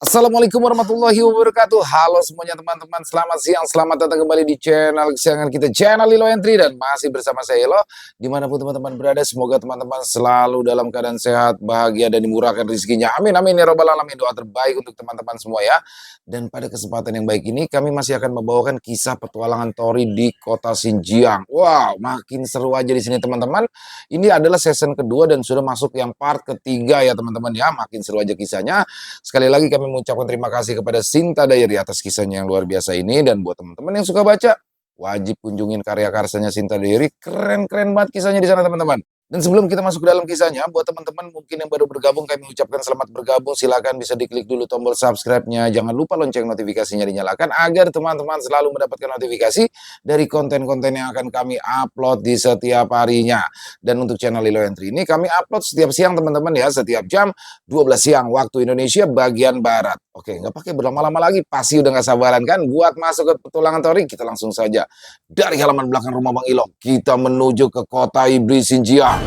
Assalamualaikum warahmatullahi wabarakatuh. Halo semuanya teman-teman, selamat siang, selamat datang kembali di channel kesayangan kita, channel Lilo Entry, dan masih bersama saya Elo. Dimanapun teman-teman berada, semoga teman-teman selalu dalam keadaan sehat, bahagia, dan dimurahkan rezekinya. Amin, amin, ya robbal alamin. Doa terbaik untuk teman-teman semua ya. Dan pada kesempatan yang baik ini, kami masih akan membawakan kisah petualangan Tori di kota Xinjiang. Wow, makin seru aja di sini teman-teman. Ini adalah season kedua dan sudah masuk yang part ketiga ya teman-teman ya. Makin seru aja kisahnya. Sekali lagi kami mengucapkan terima kasih kepada Sinta Diary atas kisahnya yang luar biasa ini. Dan buat teman-teman yang suka baca, wajib kunjungin karya-karyanya Sinta Diary. Keren-keren banget kisahnya di sana teman-teman. Dan sebelum kita masuk ke dalam kisahnya, buat teman-teman mungkin yang baru bergabung, kami mengucapkan selamat bergabung. Silakan bisa diklik dulu tombol subscribe-nya. Jangan lupa lonceng notifikasinya dinyalakan agar teman-teman selalu mendapatkan notifikasi dari konten-konten yang akan kami upload di setiap harinya. Dan untuk channel Lilo Entry ini kami upload setiap siang teman-teman ya, setiap jam 12 siang waktu Indonesia bagian Barat. Oke, nggak pakai berlama-lama lagi, pasti udah nggak sabaran kan buat masuk ke petualangan Tori. Kita langsung saja dari halaman belakang rumah Bang Ilo, kita menuju ke kota iblis Xinjiang.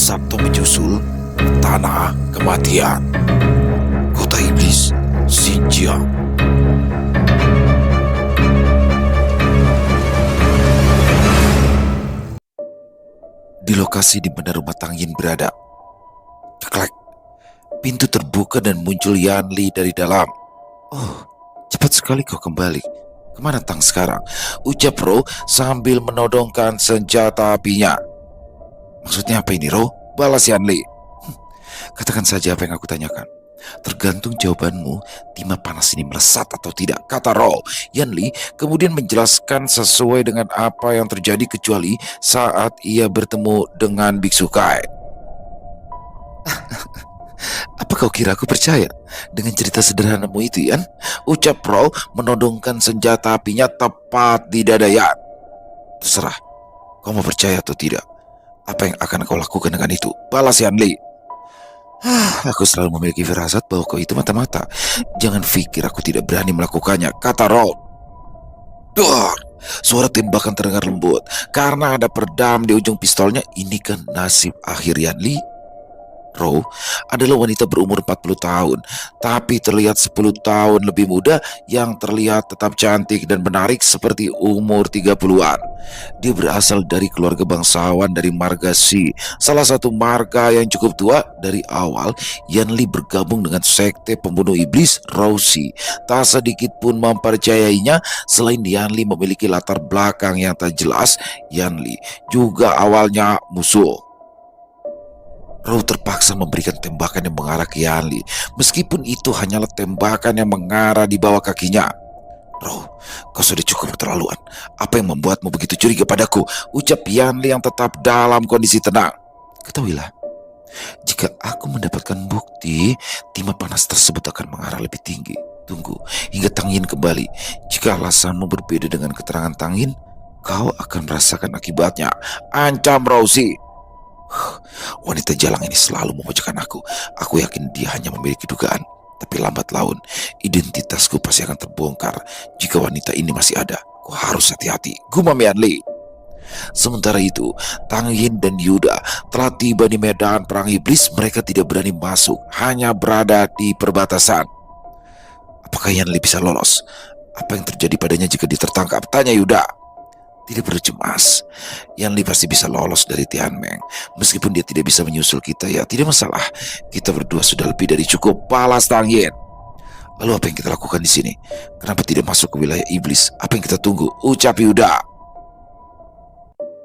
Sabtu menyusul tanah kematian, kota iblis Xinjiang. Di lokasi di mana rumah Tang Yin berada, klek, pintu terbuka dan muncul Yan Li dari dalam. Oh, cepat sekali kau kembali. Kemana Tang sekarang? Ucap Ro sambil menodongkan senjata apinya. Maksudnya apa ini, Ro? Balas Yan Li. Katakan saja apa yang aku tanyakan. Tergantung jawabanmu, timah panas ini melesat atau tidak, kata Ro. Yan Li kemudian menjelaskan sesuai dengan apa yang terjadi kecuali saat ia bertemu dengan Biksu Kai. Apa kau kira aku percaya dengan cerita sederhanamu itu, Yan? Ucap Ro menodongkan senjata apinya tepat di dada Yan. Terserah, kau mau percaya atau tidak. Apa yang akan kau lakukan dengan itu? Balas Yan Li. Aku selalu memiliki firasat bahwa kau itu mata-mata. Jangan pikir aku tidak berani melakukannya, kata Ro. Dor! Suara tembakan terdengar lembut. Karena ada peredam di ujung pistolnya, ini kan nasib akhir Yan Li. Ro adalah wanita berumur 40 tahun, tapi terlihat 10 tahun lebih muda, yang terlihat tetap cantik dan menarik seperti umur 30-an. Dia berasal dari keluarga bangsawan dari marga Xi, salah satu marga yang cukup tua. Dari awal, Yan Li bergabung dengan sekte pembunuh iblis Roshi. Tak sedikit pun mempercayainya. Selain Yan Li memiliki latar belakang yang tak jelas, Yan Li juga awalnya musuh. Ro terpaksa memberikan tembakan yang mengarah ke Yan Li, meskipun itu hanyalah tembakan yang mengarah di bawah kakinya. Ro, kau sudah cukup keterlaluan. Apa yang membuatmu begitu curiga padaku? Ucap Yan Li yang tetap dalam kondisi tenang. Ketahuilah, jika aku mendapatkan bukti, timah panas tersebut akan mengarah lebih tinggi. Tunggu hingga Tang Yin kembali. Jika alasanmu berbeda dengan keterangan Tang Yin, kau akan merasakan akibatnya, ancam Roshi. Wanita jalang ini selalu memojokkan aku. Aku yakin dia hanya memiliki dugaan. Tapi lambat laun, identitasku pasti akan terbongkar. Jika wanita ini masih ada, aku harus hati-hati, gumam Yan Li. Sementara itu, Tang Yin dan Yuda telah tiba di medan perang iblis. Mereka tidak berani masuk, hanya berada di perbatasan. Apakah Yan Li bisa lolos? Apa yang terjadi padanya jika dia tertangkap? Tanya Yuda. Tidak perlu cemas, Yan Li pasti bisa lolos dari Tianmeng. Meskipun dia tidak bisa menyusul kita, ya tidak masalah. Kita berdua sudah lebih dari cukup, balas Tang Yin. Lalu apa yang kita lakukan di sini? Kenapa tidak masuk ke wilayah iblis? Apa yang kita tunggu? Ucap Yuda.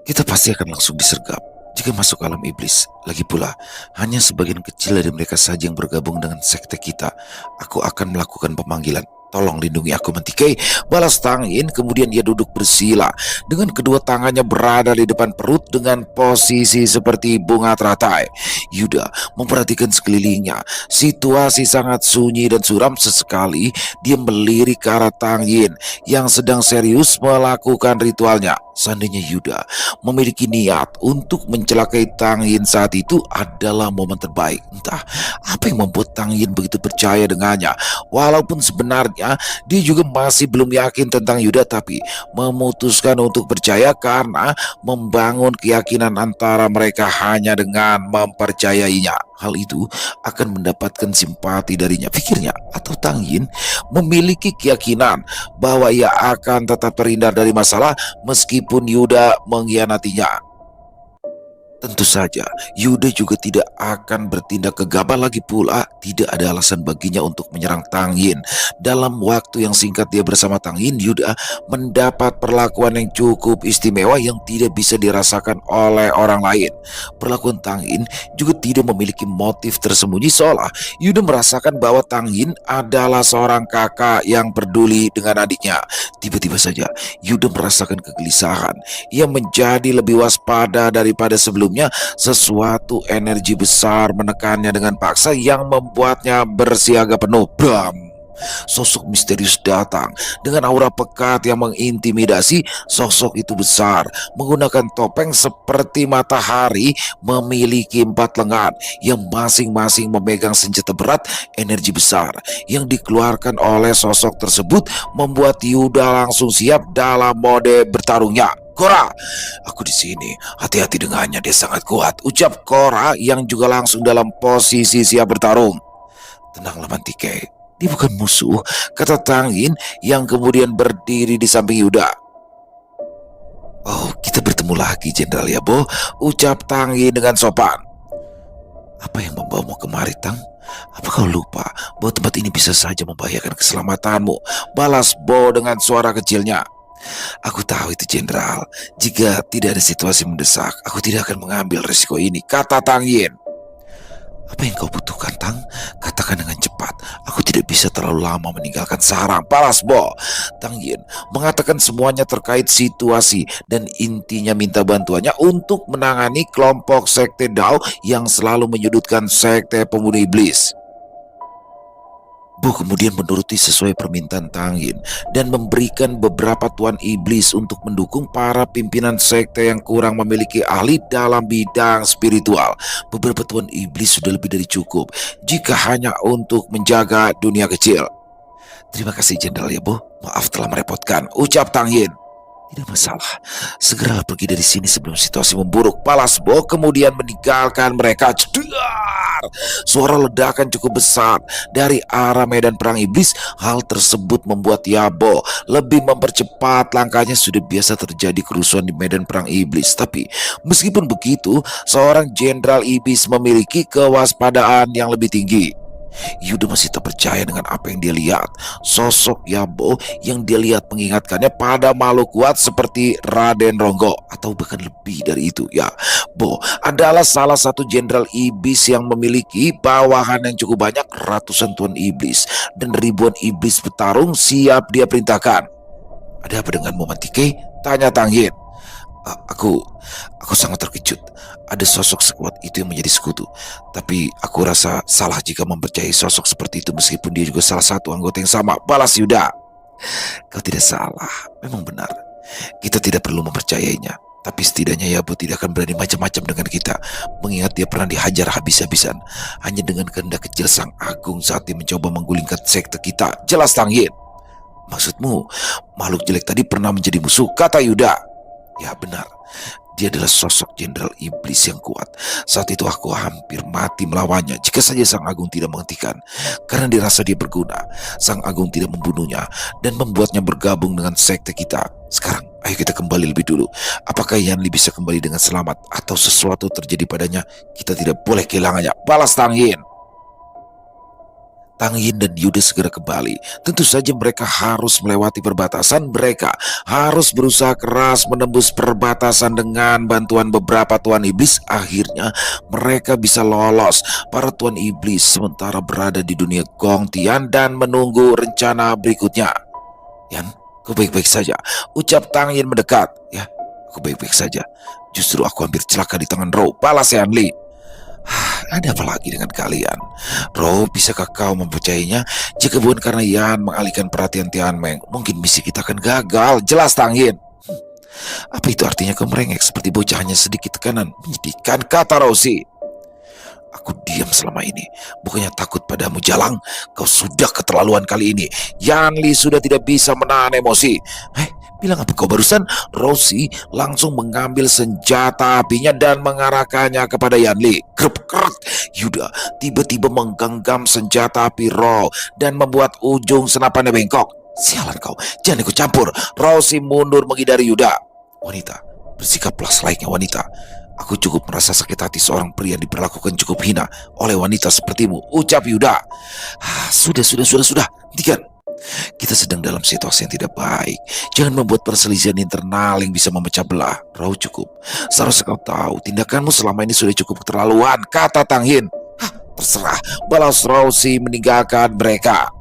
Kita pasti akan langsung disergap jika masuk alam iblis. Lagi pula, hanya sebagian kecil dari mereka saja yang bergabung dengan sekte kita. Aku akan melakukan pemanggilan. Tolong lindungi aku, Mentikai, balas Tang Yin. Kemudian dia duduk bersila dengan kedua tangannya berada di depan perut dengan posisi seperti bunga teratai. Yuda memperhatikan sekelilingnya. Situasi sangat sunyi dan suram. Sesekali dia melirik ke arah Tang Yin yang sedang serius melakukan ritualnya. Seandainya Yuda memiliki niat untuk mencelakai Tang Yin saat itu, adalah momen terbaik. Entah apa yang membuat Tang Yin begitu percaya dengannya. Walaupun sebenarnya Sebenarnya dia juga masih belum yakin tentang Yuda, tapi memutuskan untuk percaya karena membangun keyakinan antara mereka hanya dengan mempercayainya. Hal itu akan mendapatkan simpati darinya. Pikirnya atau Tang Yin memiliki keyakinan bahwa ia akan tetap terhindar dari masalah meskipun Yuda mengkhianatinya. Tentu saja, Yuda juga tidak akan bertindak gegabah lagi pula. Tidak ada alasan baginya untuk menyerang Tang Yin. Dalam waktu yang singkat dia bersama Tang Yin, Yuda mendapat perlakuan yang cukup istimewa yang tidak bisa dirasakan oleh orang lain. Perlakuan Tang Yin juga tidak memiliki motif tersembunyi, seolah Yuda merasakan bahwa Tang Yin adalah seorang kakak yang peduli dengan adiknya. Tiba-tiba saja, Yuda merasakan kegelisahan. Ia menjadi lebih waspada daripada sebelumnya. Sesuatu energi besar menekannya dengan paksa yang membuatnya bersiaga penuh. Bam! Sosok misterius datang dengan aura pekat yang mengintimidasi. Sosok itu besar, menggunakan topeng seperti matahari, memiliki 4 lengan yang masing-masing memegang senjata berat. Energi besar yang dikeluarkan oleh sosok tersebut membuat Yuda langsung siap dalam mode bertarungnya. Korra, aku di sini. Hati-hati dengannya, dia sangat kuat, ucap Korra yang juga langsung dalam posisi siap bertarung. Tenanglah Mantike, dia bukan musuh, kata Tang Yin yang kemudian berdiri di samping Yuda. Oh, kita bertemu lagi Jenderal Yabo, ucap Tang Yin dengan sopan. Apa yang membawamu kemari, Tang? Apa kau lupa bahwa tempat ini bisa saja membahayakan keselamatanmu? Balas Bo dengan suara kecilnya. Aku tahu itu Jenderal. Jika tidak ada situasi mendesak, aku tidak akan mengambil risiko ini, kata Tang Yin. Apa yang kau butuhkan, Tang? Katakan dengan cepat. Aku tidak bisa terlalu lama meninggalkan sarang, balas Bo. Tang Yin mengatakan semuanya terkait situasi dan intinya minta bantuannya untuk menangani kelompok sekte Dao yang selalu menyudutkan sekte pemuda iblis. Bo kemudian menuruti sesuai permintaan Tang Yin dan memberikan beberapa tuan iblis untuk mendukung para pimpinan sekte yang kurang memiliki ahli dalam bidang spiritual. Beberapa tuan iblis sudah lebih dari cukup jika hanya untuk menjaga dunia kecil. Terima kasih Jenderal Yabo, maaf telah merepotkan, ucap Tang Yin. Tidak masalah, segeralah pergi dari sini sebelum situasi memburuk, balas Bo kemudian meninggalkan mereka. Cedar! Suara ledakan cukup besar dari arah medan perang iblis. Hal tersebut membuat Yabo lebih mempercepat langkahnya. Sudah biasa terjadi kerusuhan di medan perang iblis, tapi meskipun begitu, seorang jenderal iblis memiliki kewaspadaan yang lebih tinggi. Yuda masih tak percaya dengan apa yang dia lihat. Sosok Yabo yang dia lihat mengingatkannya pada makhluk kuat seperti Raden Ronggo, atau bahkan lebih dari itu. Ya, Bo adalah salah satu jenderal iblis yang memiliki bawahan yang cukup banyak, ratusan tuan iblis dan ribuan iblis bertarung siap dia perintahkan. Ada apa denganmu Mantike? Tanya Tang Yin. Aku sangat terkejut. Ada sosok sekuat itu yang menjadi sekutu. Tapi aku rasa salah jika mempercayai sosok seperti itu meskipun dia juga salah satu anggota yang sama, balas Yuda. Kau tidak salah, memang benar. Kita tidak perlu mempercayainya. Tapi setidaknya Yabo tidak akan berani macam-macam dengan kita, mengingat dia pernah dihajar habis-habisan hanya dengan kehendak kecil Sang Agung saat dia mencoba menggulingkan sekte kita. Jelas Tang Yin. Maksudmu makhluk jelek tadi pernah menjadi musuh, kata Yuda. Ya benar, dia adalah sosok jenderal iblis yang kuat. Saat itu aku hampir mati melawannya jika saja Sang Agung tidak menghentikan. Karena dirasa dia berguna, Sang Agung tidak membunuhnya dan membuatnya bergabung dengan sekte kita. Sekarang ayo kita kembali lebih dulu. Apakah Yanli bisa kembali dengan selamat atau sesuatu terjadi padanya? Kita tidak boleh kehilangannya, balas Tang Yin. Tang Yin dan Yuda segera kembali. Tentu saja mereka harus melewati perbatasan. Mereka harus berusaha keras menembus perbatasan dengan bantuan beberapa tuan iblis. Akhirnya mereka bisa lolos. Para tuan iblis sementara berada di dunia Gongtian dan menunggu rencana berikutnya. Yan, kau baik-baik saja, ucap Tang Yin mendekat. Ya, aku baik-baik saja. Justru aku hampir celaka di tangan Rou, balas Yanli. Ada apa lagi dengan kalian? Bro, bisakah kau mempercayainya? Jika bukan karena Yan mengalihkan perhatian Tian Meng, mungkin misi kita akan gagal. Jelas Tang Yin. Apa itu artinya kau merengek seperti bocah hanya sedikit tekanan? Menyedihkan, kata Rosi. Aku diam selama ini, bukannya takut padamu Jalang. Kau sudah keterlaluan kali ini. Yanli sudah tidak bisa menahan emosi. Bilang apa kau barusan? Rosie langsung mengambil senjata apinya dan mengarahkannya kepada Yanli. Krep krep. Yuda tiba-tiba menggenggam senjata api Ro dan membuat ujung senapannya bengkok. Sialan kau, jangan ikut campur. Rosie mundur menghindari Yuda. Wanita, bersikaplah selayaknya wanita. Aku cukup merasa sakit hati seorang pria diperlakukan cukup hina oleh wanita sepertimu, ucap Yuda. Sudah. Hentikan. Kita sedang dalam situasi yang tidak baik. Jangan membuat perselisihan internal yang bisa memecah belah. Rau cukup. Seharusnya kau tahu, tindakanmu selama ini sudah cukup keterlaluan, kata Tang Hin. Terserah, balas Rosie meninggalkan mereka.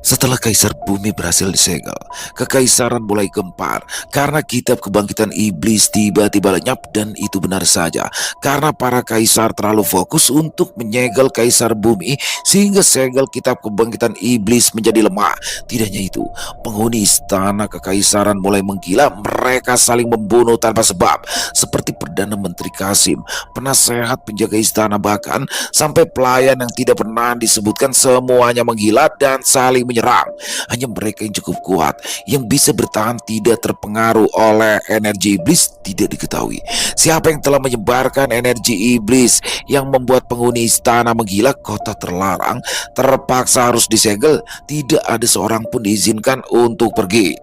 Setelah Kaisar Bumi berhasil disegel, kekaisaran mulai gempar karena kitab kebangkitan iblis tiba-tiba lenyap, dan itu benar saja karena para kaisar terlalu fokus untuk menyegel Kaisar Bumi sehingga segel kitab kebangkitan iblis menjadi lemah. Tidak hanya itu, penghuni istana kekaisaran mulai menggila. Mereka saling membunuh tanpa sebab, seperti Perdana Menteri Kasim, penasehat penjaga istana, bahkan sampai pelayan yang tidak pernah disebutkan. Semuanya menggila dan saling menyerang. Hanya mereka yang cukup kuat, yang bisa bertahan tidak terpengaruh oleh energi iblis, tidak diketahui. Siapa yang telah menyebarkan energi iblis yang membuat penghuni istana menggila? Kota terlarang terpaksa harus disegel. Tidak ada seorang pun diizinkan untuk pergi.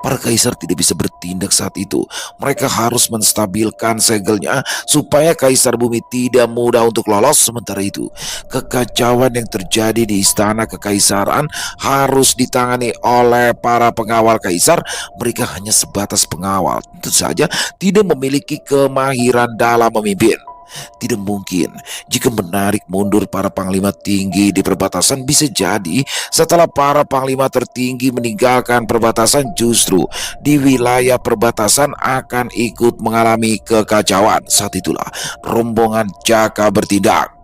Para kaisar tidak bisa bertindak saat itu. Mereka harus menstabilkan segelnya supaya Kaisar Bumi tidak mudah untuk lolos. Sementara itu, kekacauan yang terjadi di istana kekaisaran harus ditangani oleh para pengawal kaisar. Mereka hanya sebatas pengawal, tentu saja tidak memiliki kemahiran dalam memimpin. Tidak mungkin jika menarik mundur para panglima tinggi di perbatasan. Bisa jadi setelah para panglima tertinggi meninggalkan perbatasan, justru di wilayah perbatasan akan ikut mengalami kekacauan. Saat itulah rombongan Jaka bertindak.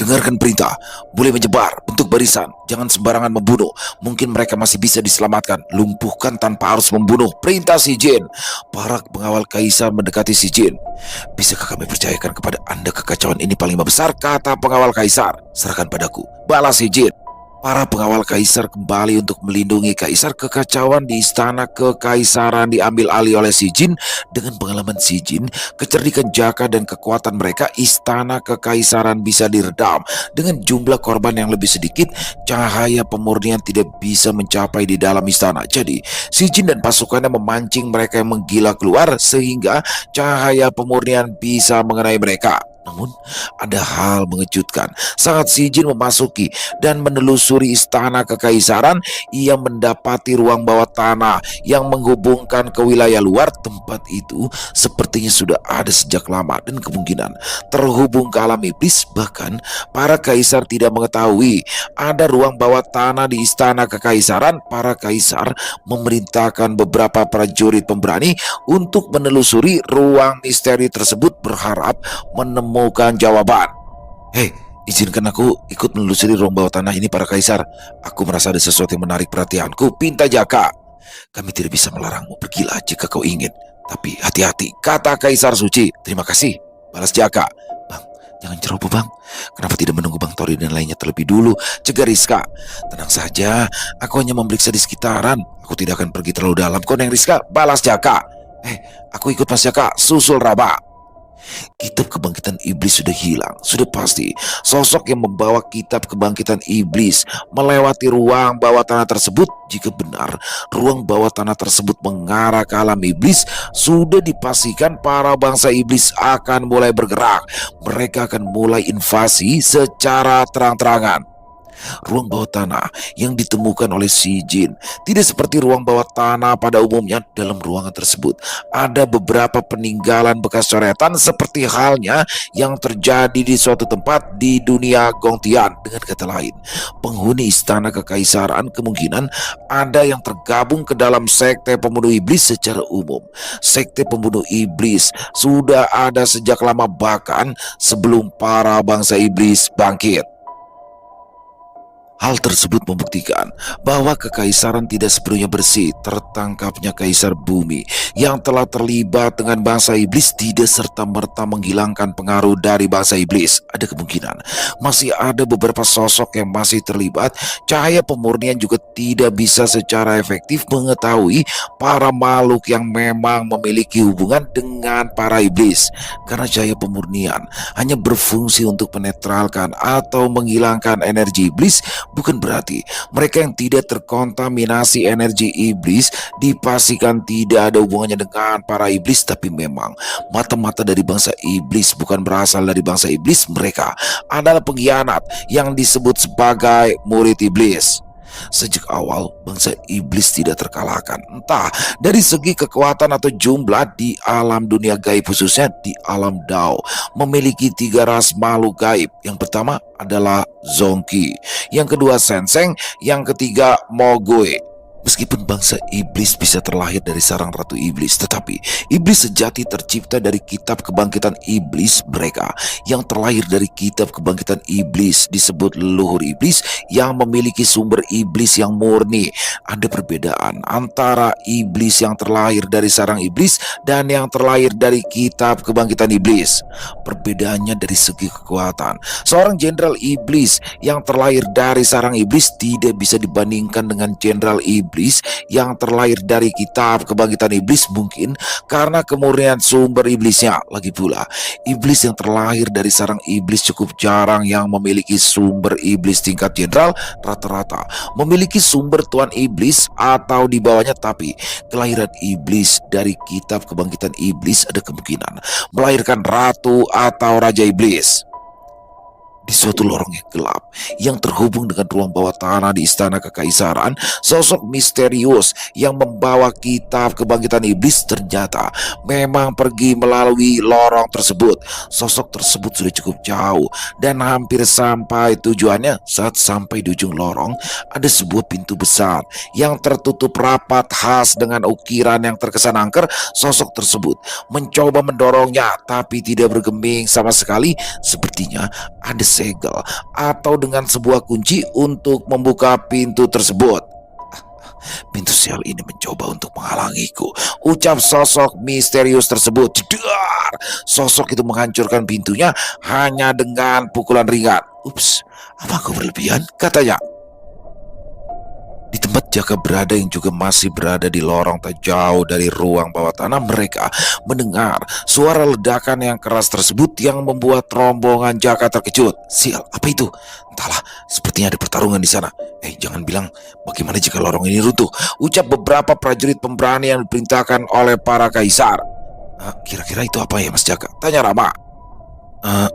Dengarkan perintah, boleh menyebar, bentuk barisan, jangan sembarangan membunuh. Mungkin mereka masih bisa diselamatkan. Lumpuhkan tanpa harus membunuh, perintah Si Jin. Para pengawal kaisar mendekati Si Jin. Bisakah kami percayakan kepada Anda kekacauan ini panglima besar, kata pengawal kaisar. Serahkan padaku, balas Si Jin. Para pengawal kaisar kembali untuk melindungi kaisar. Kekacauan di istana kekaisaran diambil alih oleh Si Jin. Dengan pengalaman Si Jin, kecerdikan Jaka dan kekuatan mereka, istana kekaisaran bisa diredam. Dengan jumlah korban yang lebih sedikit, cahaya pemurnian tidak bisa mencapai di dalam istana. Jadi, Si Jin dan pasukannya memancing mereka yang menggila keluar sehingga cahaya pemurnian bisa mengenai mereka. Namun, ada hal mengejutkan. Saat Si Jin memasuki dan menelusuri istana kekaisaran, ia mendapati ruang bawah tanah yang menghubungkan ke wilayah luar. Tempat itu sepertinya sudah ada sejak lama dan kemungkinan terhubung ke alam iblis. Bahkan para kaisar tidak mengetahui ada ruang bawah tanah di istana kekaisaran. Para kaisar memerintahkan beberapa prajurit pemberani untuk menelusuri ruang misteri tersebut, berharap menemukan jawaban. Izinkan aku ikut menelusuri ruang bawah tanah ini para kaisar. Aku merasa ada sesuatu yang menarik perhatianku, pinta Jaka. Kami tidak bisa melarangmu, pergilah jika kau ingin. Tapi hati-hati, kata Kaisar Suci. Terima kasih, balas Jaka. Bang, jangan ceroboh bang. Kenapa tidak menunggu Bang Tori dan lainnya terlebih dulu, cegah Rizka. Tenang saja, aku hanya memeriksa di sekitaran. Aku tidak akan pergi terlalu dalam. Kau Neng Rizka, balas Jaka. Aku ikut Mas Jaka, susul Raba. Kitab kebangkitan iblis sudah hilang. Sudah pasti sosok yang membawa kitab kebangkitan iblis melewati ruang bawah tanah tersebut. Jika benar ruang bawah tanah tersebut mengarah ke alam iblis, sudah dipastikan para bangsa iblis akan mulai bergerak. Mereka akan mulai invasi secara terang-terangan. Ruang bawah tanah yang ditemukan oleh Si Jin tidak seperti ruang bawah tanah pada umumnya. Dalam ruangan tersebut ada beberapa peninggalan bekas coretan, seperti halnya yang terjadi di suatu tempat di dunia Gongtian. Dengan kata lain, penghuni istana kekaisaran kemungkinan ada yang tergabung ke dalam sekte pembunuh iblis. Secara umum, sekte pembunuh iblis sudah ada sejak lama, bahkan sebelum para bangsa iblis bangkit. Hal tersebut membuktikan bahwa kekaisaran tidak sepenuhnya bersih. Tertangkapnya kaisar bumi yang telah terlibat dengan bangsa iblis tidak serta-merta menghilangkan pengaruh dari bangsa iblis. Ada kemungkinan masih ada beberapa sosok yang masih terlibat. Cahaya pemurnian juga tidak bisa secara efektif mengetahui para makhluk yang memang memiliki hubungan dengan para iblis, karena cahaya pemurnian hanya berfungsi untuk menetralkan atau menghilangkan energi iblis. Bukan berarti mereka yang tidak terkontaminasi energi iblis dipastikan tidak ada hubungannya dengan para iblis, tapi memang mata-mata dari bangsa iblis bukan berasal dari bangsa iblis. Mereka adalah pengkhianat yang disebut sebagai murid iblis. Sejak awal, bangsa iblis tidak terkalahkan, entah dari segi kekuatan atau jumlah di alam dunia gaib, khususnya di alam Dao. Memiliki tiga ras makhluk gaib. Yang pertama adalah Zongki, yang kedua Senseng, yang ketiga Mogue. Meskipun bangsa iblis bisa terlahir dari sarang ratu iblis, tetapi iblis sejati tercipta dari kitab kebangkitan iblis mereka. Yang terlahir dari kitab kebangkitan iblis disebut leluhur iblis yang memiliki sumber iblis yang murni. Ada perbedaan antara iblis yang terlahir dari sarang iblis dan yang terlahir dari kitab kebangkitan iblis. Perbedaannya dari segi kekuatan. Seorang jenderal iblis yang terlahir dari sarang iblis tidak bisa dibandingkan dengan jenderal iblis yang terlahir dari kitab kebangkitan iblis, mungkin karena kemurnian sumber iblisnya. Lagi pula, iblis yang terlahir dari sarang iblis cukup jarang yang memiliki sumber iblis tingkat jenderal. Rata-rata memiliki sumber tuan iblis atau di bawahnya, tapi kelahiran iblis dari kitab kebangkitan iblis ada kemungkinan melahirkan ratu atau raja iblis. Di suatu lorong yang gelap yang terhubung dengan ruang bawah tanah di istana kekaisaran, sosok misterius yang membawa kitab kebangkitan iblis ternyata memang pergi melalui lorong tersebut. Sosok tersebut sudah cukup jauh dan hampir sampai tujuannya. Saat sampai di ujung lorong, ada sebuah pintu besar yang tertutup rapat khas dengan ukiran yang terkesan angker. Sosok tersebut mencoba mendorongnya, tapi tidak bergeming sama sekali. Sepertinya ada segel atau dengan sebuah kunci untuk membuka pintu tersebut. Pintu sial ini mencoba untuk menghalangiku, ucap sosok misterius tersebut. Jedar! Sosok itu menghancurkan pintunya hanya dengan pukulan ringan. Ups, apa aku berlebihan? Katanya. Di tempat Jaka berada yang juga masih berada di lorong tak jauh dari ruang bawah tanah, mereka mendengar suara ledakan yang keras tersebut yang membuat rombongan Jaka terkejut. Sial, apa itu? Entahlah, sepertinya ada pertarungan di sana. Jangan bilang bagaimana jika lorong ini runtuh, ucap beberapa prajurit pemberani yang diperintahkan oleh para kaisar. Kira-kira itu apa ya Mas Jaka? Tanya Rama.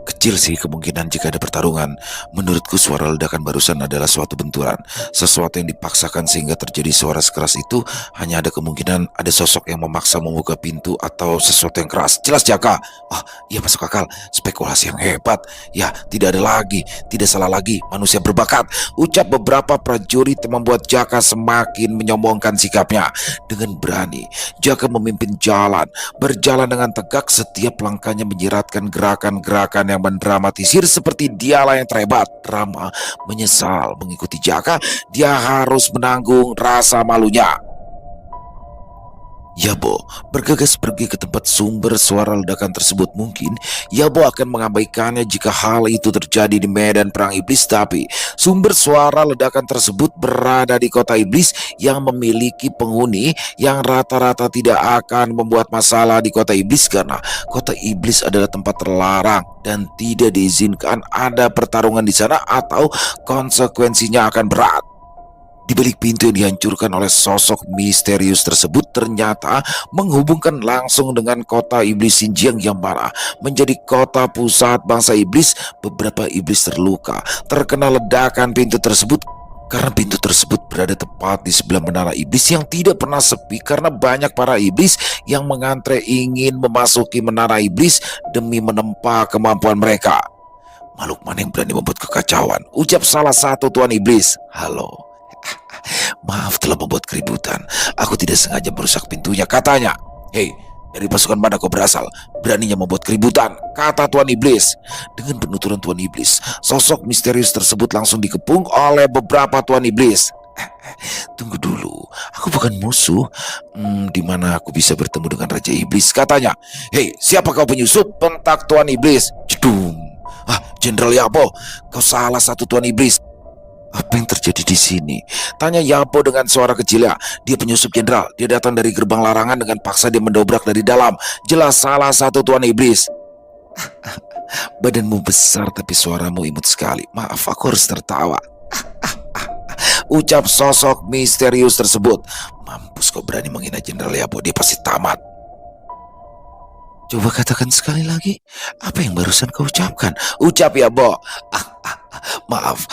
Kecil sih kemungkinan jika ada pertarungan. Menurutku suara ledakan barusan adalah suatu benturan, sesuatu yang dipaksakan sehingga terjadi suara sekeras itu. Hanya ada kemungkinan ada sosok yang memaksa membuka pintu atau sesuatu yang keras. Jelas Jaka. Iya masuk akal. Spekulasi yang hebat. Ya, tidak salah lagi, manusia berbakat, ucap beberapa prajurit yang membuat Jaka semakin menyombongkan sikapnya. Dengan berani, Jaka memimpin berjalan dengan tegak. Setiap langkahnya menyiratkan gerakan yang mendramatisir seperti dialah yang terhebat. Rama menyesal mengikuti Jaka. Dia harus menanggung rasa malunya. Yabo bergegas pergi ke tempat sumber suara ledakan tersebut. Mungkin Yabo akan mengabaikannya jika hal itu terjadi di medan perang iblis, tapi sumber suara ledakan tersebut berada di kota iblis yang memiliki penghuni yang rata-rata tidak akan membuat masalah di kota iblis, karena kota iblis adalah tempat terlarang dan tidak diizinkan ada pertarungan di sana atau konsekuensinya akan berat. Di balik pintu yang dihancurkan oleh sosok misterius tersebut ternyata menghubungkan langsung dengan kota iblis Xinjiang yang mana menjadi kota pusat bangsa iblis. Beberapa iblis terluka terkena ledakan pintu tersebut, karena pintu tersebut berada tepat di sebelah menara iblis yang tidak pernah sepi, karena banyak para iblis yang mengantre ingin memasuki menara iblis demi menempa kemampuan mereka. Makhluk mana yang berani membuat kekacauan, ucap salah satu tuan iblis. Halo, maaf telah membuat keributan. Aku tidak sengaja merusak pintunya, katanya. Hei, Dari pasukan mana kau berasal? Beraninya membuat keributan, kata Tuan Iblis. Dengan penuturan Tuan Iblis, sosok misterius tersebut langsung dikepung oleh beberapa Tuan Iblis. Tunggu dulu, aku bukan musuh. Di mana aku bisa bertemu dengan Raja Iblis? Katanya. Hei, siapa kau penyusup? Bentak Tuan Iblis. Jedum. Jenderal Yabo, kau salah satu Tuan Iblis. Apa yang terjadi di sini? Tanya Yabo dengan suara kecil. Ya, dia penyusup jenderal. Dia datang dari gerbang larangan dengan paksa dia mendobrak dari dalam. Jelas salah satu Tuan Iblis. Badanmu besar tapi suaramu imut sekali. Maaf, aku harus tertawa. Ucap sosok misterius tersebut. Mampus kau berani menghina Jenderal Yabo, dia pasti tamat. Coba katakan sekali lagi, apa yang barusan kau ucapkan? Ucap Yabo. Maaf.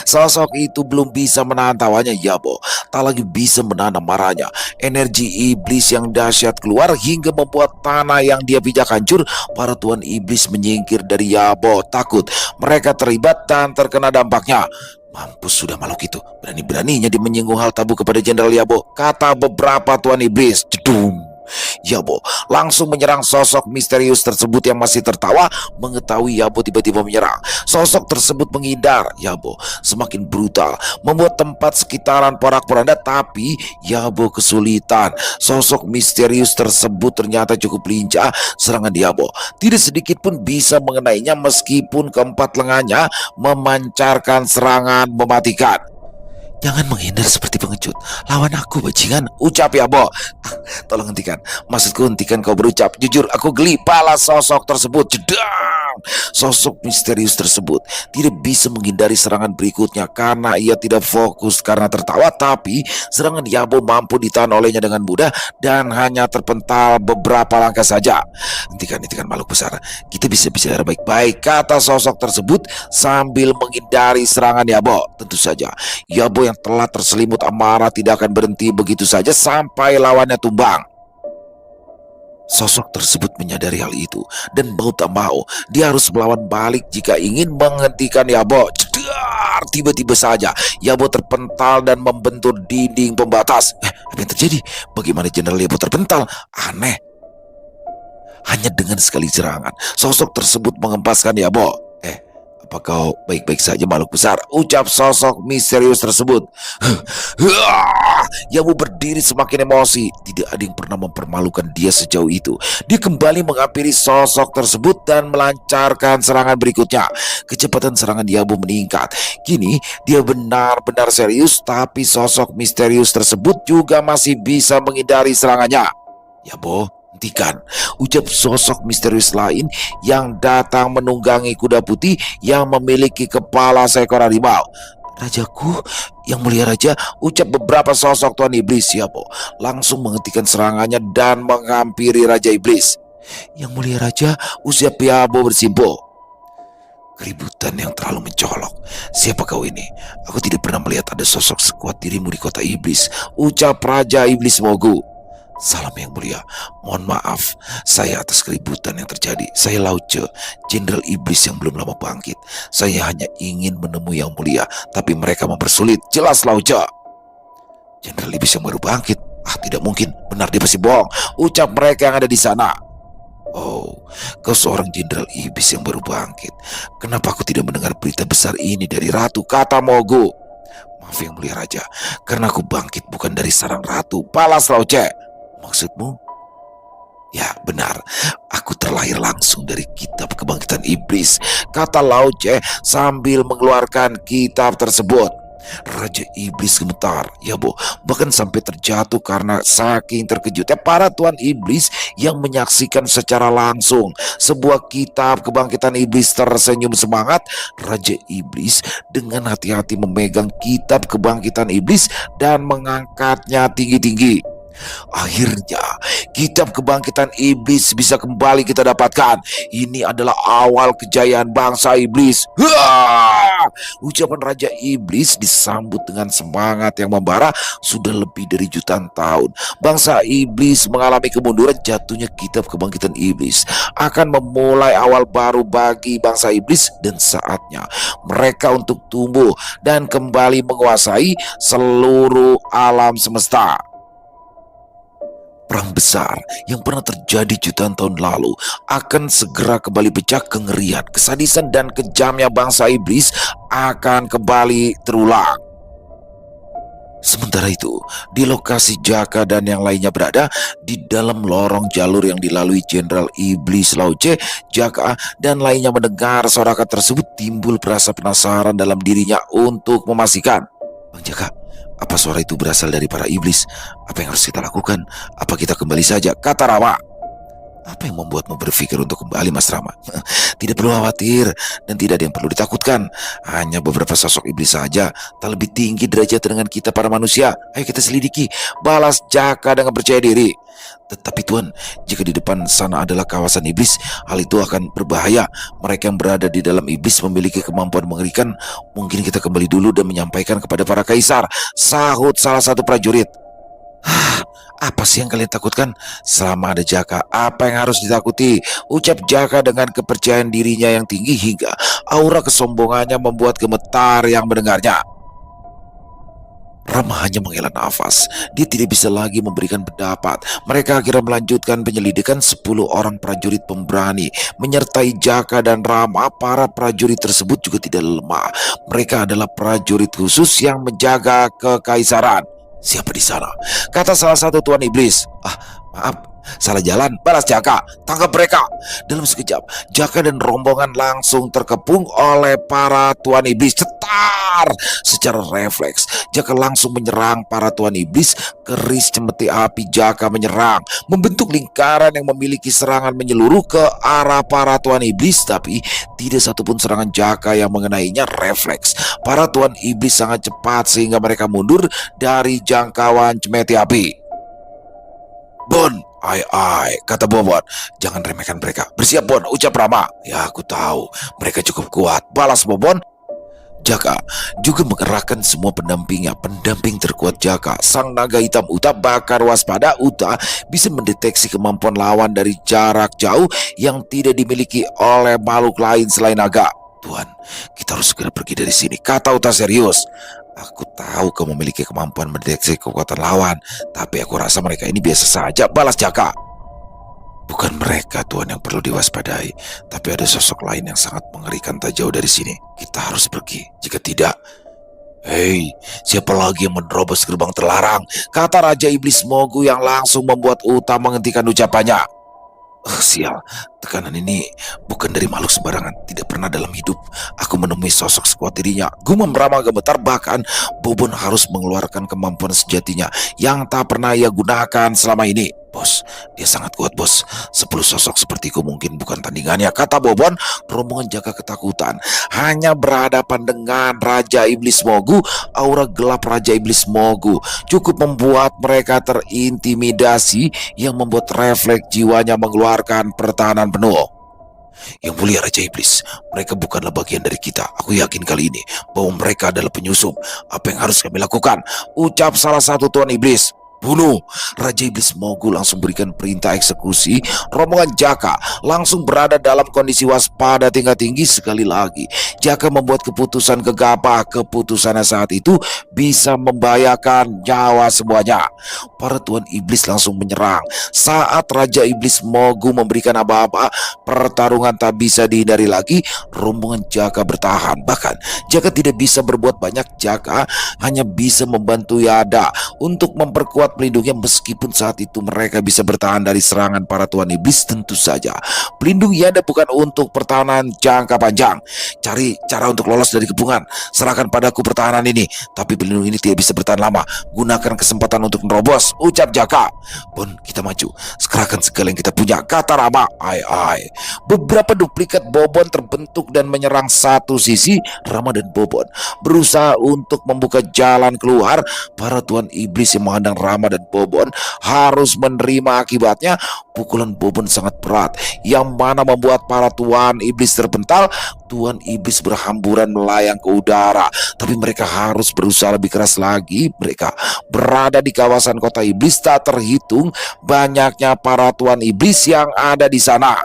Sosok itu belum bisa menahan tawanya Yabo. Tak lagi bisa menahan amarahnya. Energi iblis yang dahsyat keluar hingga membuat tanah yang dia pijak hancur. Para Tuan Iblis menyingkir dari Yabo. Takut mereka terlibat dan terkena dampaknya. Mampus sudah makhluk itu. Berani-beraninya dia menyinggung hal tabu kepada Jenderal Yabo, kata beberapa Tuan Iblis. Jedum. Yabo langsung menyerang sosok misterius tersebut yang masih tertawa. Mengetahui Yabo tiba-tiba menyerang, sosok tersebut menghindar. Yabo semakin brutal, membuat tempat sekitaran porak-poranda. Tapi Yabo kesulitan. Sosok misterius tersebut ternyata cukup lincah. Serangan Yabo tidak sedikit pun bisa mengenainya, meskipun keempat lengannya memancarkan serangan mematikan. Jangan menghindar seperti pengecut. Lawan aku, bajingan. Ucap Yabo. Tolong hentikan. Maksudku hentikan kau berucap. Jujur, aku geli. Pala sosok tersebut. Jedang. Sosok misterius tersebut tidak bisa menghindari serangan berikutnya karena ia tidak fokus karena tertawa. Tapi serangan Yabo mampu ditahan olehnya dengan mudah dan hanya terpental beberapa langkah saja. Hentikan makhluk besar. Kita bisa bicara baik-baik, kata sosok tersebut sambil menghindari serangan Yabo. Tentu saja Yabo yang telah terselimut amarah tidak akan berhenti begitu saja sampai lawannya tumbang. Sosok tersebut menyadari hal itu dan mau tak mau dia harus melawan balik jika ingin menghentikan Yabo. Jedar! Tiba-tiba saja Yabo terpental dan membentur dinding pembatas. Apa yang terjadi? Bagaimana Jenderal Yabo terpental? Aneh. Hanya dengan sekali serangan, sosok tersebut mengempaskan Yabo. Apa kau baik-baik saja makhluk besar? Ucap sosok misterius tersebut. Yabo berdiri semakin emosi. Tidak ada yang pernah mempermalukan dia sejauh itu. Dia kembali menghampiri sosok tersebut dan melancarkan serangan berikutnya. Kecepatan serangan Yabo meningkat. Kini dia benar-benar serius, tapi sosok misterius tersebut juga masih bisa menghindari serangannya. Yabo, hentikan, ucap sosok misterius lain yang datang menunggangi kuda putih yang memiliki kepala seekor harimau. Rajaku, yang mulia raja, ucap beberapa sosok Tuan Iblis. Yabo langsung menghentikan serangannya dan menghampiri Raja Iblis. Yang mulia raja, ucap Yabo bersimpuh. Keributan yang terlalu mencolok. Siapa kau ini? Aku tidak pernah melihat ada sosok sekuat dirimu di kota iblis, ucap Raja Iblis Mogu. Salam yang mulia, mohon maaf saya atas keributan yang terjadi. Saya Lauce, Jenderal Iblis yang belum lama bangkit. Saya hanya ingin menemui yang mulia, tapi mereka mempersulit. Jelas Lauce. Jenderal Iblis yang baru bangkit? Tidak mungkin, benar dia pasti bohong, ucap mereka yang ada di sana. Oh, kau seorang Jenderal Iblis yang baru bangkit. Kenapa aku tidak mendengar berita besar ini dari Ratu, kata Mogu. Maaf yang mulia raja, karena aku bangkit bukan dari sarang ratu, balas Lauce. Maksudmu? Ya benar, aku terlahir langsung dari kitab kebangkitan iblis, kata Lauce sambil mengeluarkan kitab tersebut. Raja Iblis gemetar, Yabo bahkan sampai terjatuh karena saking terkejutnya para Tuan Iblis yang menyaksikan secara langsung sebuah kitab kebangkitan iblis. Tersenyum semangat, Raja Iblis dengan hati-hati memegang kitab kebangkitan iblis dan mengangkatnya tinggi-tinggi. Akhirnya kitab kebangkitan iblis bisa kembali kita dapatkan. Ini adalah awal kejayaan bangsa iblis. Ucapan Raja Iblis disambut dengan semangat yang membara. Sudah lebih dari jutaan tahun bangsa iblis mengalami kemunduran. Jatuhnya kitab kebangkitan iblis akan memulai awal baru bagi bangsa iblis, dan saatnya mereka untuk tumbuh dan kembali menguasai seluruh alam semesta. Perang besar yang pernah terjadi jutaan tahun lalu akan segera kembali pecah. Kengerian, kesadisan, dan kejamnya bangsa iblis akan kembali terulang. Sementara itu, di lokasi Jaka dan yang lainnya berada di dalam lorong jalur yang dilalui Jenderal Iblis Lauce, Jaka dan lainnya mendengar sorakan tersebut. Timbul rasa penasaran dalam dirinya untuk memastikan. Bang Jaka, apa suara itu berasal dari para iblis? Apa yang harus kita lakukan? Apa kita kembali saja? Kata Rama. Apa yang membuatmu berpikir untuk kembali, Mas Rama? Tidak perlu khawatir dan tidak ada yang perlu ditakutkan. Hanya beberapa sosok iblis saja, tak lebih tinggi derajat dengan kita para manusia. Ayo kita selidiki, balas Jaka dengan percaya diri. Tetapi Tuan, jika di depan sana adalah kawasan iblis, hal itu akan berbahaya. Mereka yang berada di dalam iblis memiliki kemampuan mengerikan. Mungkin kita kembali dulu dan menyampaikan kepada para kaisar, sahut salah satu prajurit. Apa sih yang kalian takutkan? Selama ada Jaka, apa yang harus ditakuti? Ucap Jaka dengan kepercayaan dirinya yang tinggi hingga aura kesombongannya membuat gemetar yang mendengarnya. Rama hanya menghela nafas. Dia tidak bisa lagi memberikan pendapat. Mereka akhirnya melanjutkan penyelidikan. 10 orang prajurit pemberani menyertai Jaka dan Rama. Para prajurit tersebut juga tidak lemah. Mereka adalah prajurit khusus yang menjaga kekaisaran. Siapa di sana? Kata salah satu tuan iblis. Maaf, salah jalan. Balas Jaka, tangkap mereka. Dalam sekejap, Jaka dan rombongan langsung terkepung oleh para tuan iblis. Cetar! Secara refleks, Jaka langsung menyerang para tuan iblis. Keris cemeti api Jaka menyerang, membentuk lingkaran yang memiliki serangan menyeluruh ke arah para tuan iblis. Tapi tidak satupun serangan Jaka yang mengenainya. Refleks para tuan iblis sangat cepat sehingga mereka mundur dari jangkauan cemeti api. Bon, ai, kata Bobon. Jangan remehkan mereka. Bersiap Bon, ucap Rama. Ya aku tahu, mereka cukup kuat, balas Bobon. Jaka juga mengerahkan semua pendampingnya. Pendamping terkuat Jaka, sang naga hitam Uta. Bakar waspada, Uta bisa mendeteksi kemampuan lawan dari jarak jauh yang tidak dimiliki oleh makhluk lain selain naga. Tuan, kita harus segera pergi dari sini, kata Uta serius. Aku tahu kau memiliki kemampuan mendeteksi kekuatan lawan, tapi aku rasa mereka ini biasa saja, balas Jaka. Bukan mereka Tuan yang perlu diwaspadai, tapi ada sosok lain yang sangat mengerikan tak jauh dari sini. Kita harus pergi, jika tidak... Hei, siapa lagi yang menerobos gerbang terlarang? Kata Raja Iblis Mogu yang langsung membuat Uta menghentikan ucapannya. Sial, tekanan ini bukan dari makhluk sembarangan. Tidak pernah dalam hidup aku menemui sosok sekuat dirinya. Gumam Rama gemetar. Bahkan Bobon harus mengeluarkan kemampuan sejatinya yang tak pernah ia gunakan selama ini. Bos, dia sangat kuat bos. 10 sosok sepertiku mungkin bukan tandingannya, kata Bobon. Rombongan Jaka ketakutan. Hanya berhadapan dengan Raja Iblis Mogu. Aura gelap Raja Iblis Mogu cukup membuat mereka terintimidasi, yang membuat refleks jiwanya mengeluarkan pertahanan penuh. Yang mulia Raja Iblis, mereka bukanlah bagian dari kita. Aku yakin kali ini bahwa mereka adalah penyusup. Apa yang harus kami lakukan? Ucap salah satu tuan iblis. Bunuh! Raja Iblis Mogu langsung berikan perintah eksekusi. Rombongan Jaka langsung berada dalam kondisi waspada tingkat tinggi. Sekali lagi Jaka membuat keputusan gegabah. Keputusannya saat itu bisa membahayakan nyawa semuanya. Para tuan iblis langsung menyerang. Saat Raja Iblis Mogu memberikan aba-aba, pertarungan tak bisa dihindari lagi. Rombongan Jaka bertahan. Bahkan Jaka tidak bisa berbuat banyak. Jaka hanya bisa membantu Yada untuk memperkuat pelindungnya. Meskipun saat itu mereka bisa bertahan dari serangan para tuan iblis, tentu saja pelindung Yada bukan untuk pertahanan jangka panjang. Cari cara untuk lolos dari kepungan. Serahkan padaku pertahanan ini. Tapi pelindung ini tidak bisa bertahan lama. Gunakan kesempatan untuk menerobos, ucap Jaka. Bon, kita maju. Sekerahkan segala yang kita punya, kata Rama. Ai. Beberapa duplikat Bobon terbentuk dan menyerang satu sisi. Rama dan Bobon berusaha untuk membuka jalan keluar. Para tuan iblis yang menghadang Rama dan Bobon harus menerima akibatnya. Pukulan Bobon sangat berat, yang mana membuat para tuan iblis terpental. Tuan iblis berhamburan melayang ke udara, tapi mereka harus berusaha lebih keras lagi. Mereka berada di kawasan kota iblis. Tak terhitung banyaknya para tuan iblis yang ada di sana.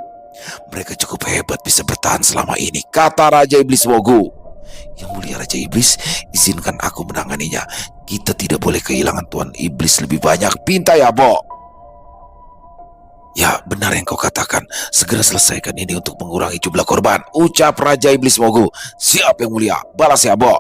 Mereka cukup hebat bisa bertahan selama ini, kata Raja Iblis Mogu. Yang mulia Raja Iblis, izinkan aku menanganinya. Kita tidak boleh kehilangan tuan iblis lebih banyak, pinta ya Bo. Ya, benar yang kau katakan. Segera selesaikan ini untuk mengurangi jumlah korban. Ucap Raja Iblis Mogu. Siap yang mulia, balas Yabo.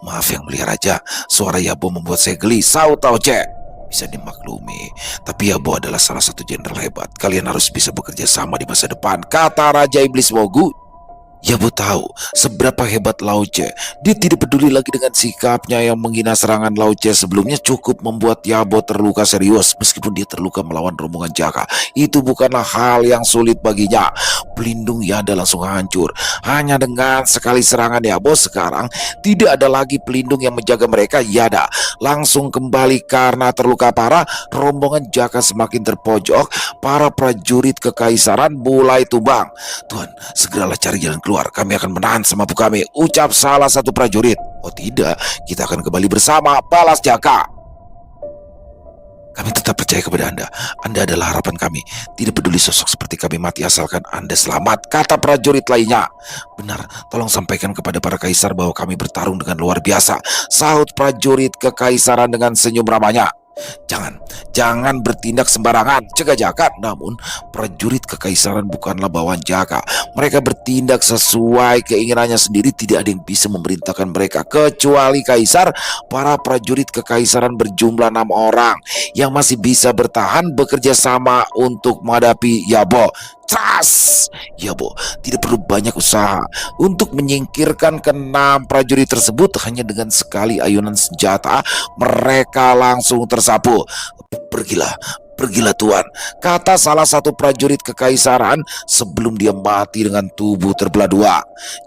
Maaf yang mulia Raja, suara Yabo membuat saya geli. Saut Tauce. Bisa dimaklumi, tapi Yabo adalah salah satu jenderal hebat. Kalian harus bisa bekerja sama di masa depan, kata Raja Iblis Mogu. Yabo tahu seberapa hebat Lao Che. Dia tidak peduli lagi dengan sikapnya yang menghina. Serangan Lao Che sebelumnya cukup membuat Yabo terluka serius. Meskipun dia terluka melawan rombongan Jaka, itu bukanlah hal yang sulit baginya. Pelindung Yada langsung hancur. Hanya dengan sekali serangan Yabo, sekarang tidak ada lagi pelindung yang menjaga mereka. Yada langsung kembali karena terluka parah. Rombongan Jaka semakin terpojok. Para prajurit kekaisaran mulai tumbang. Tuhan, segeralah cari jalan keluar. Kami akan menahan semampu kami, ucap salah satu prajurit. Oh tidak, kita akan kembali bersama, balas Jaka. Kami tetap percaya kepada Anda. Anda adalah harapan kami. Tidak peduli sosok seperti kami mati asalkan Anda selamat, kata prajurit lainnya. Benar, tolong sampaikan kepada para kaisar bahwa kami bertarung dengan luar biasa, sahut prajurit kekaisaran dengan senyum ramahnya. Jangan bertindak sembarangan, cegah Jaka. Namun prajurit kekaisaran bukanlah bawahan Jaka. Mereka bertindak sesuai keinginannya sendiri. Tidak ada yang bisa memerintahkan mereka kecuali kaisar. Para prajurit kekaisaran berjumlah 6 orang yang masih bisa bertahan bekerja sama untuk menghadapi Yabo. Tras! Yabo tidak perlu banyak usaha untuk menyingkirkan ke-6 prajurit tersebut. Hanya dengan sekali ayunan senjata mereka langsung tersapu. Pergilah Tuan, kata salah satu prajurit kekaisaran sebelum dia mati dengan tubuh terbelah dua.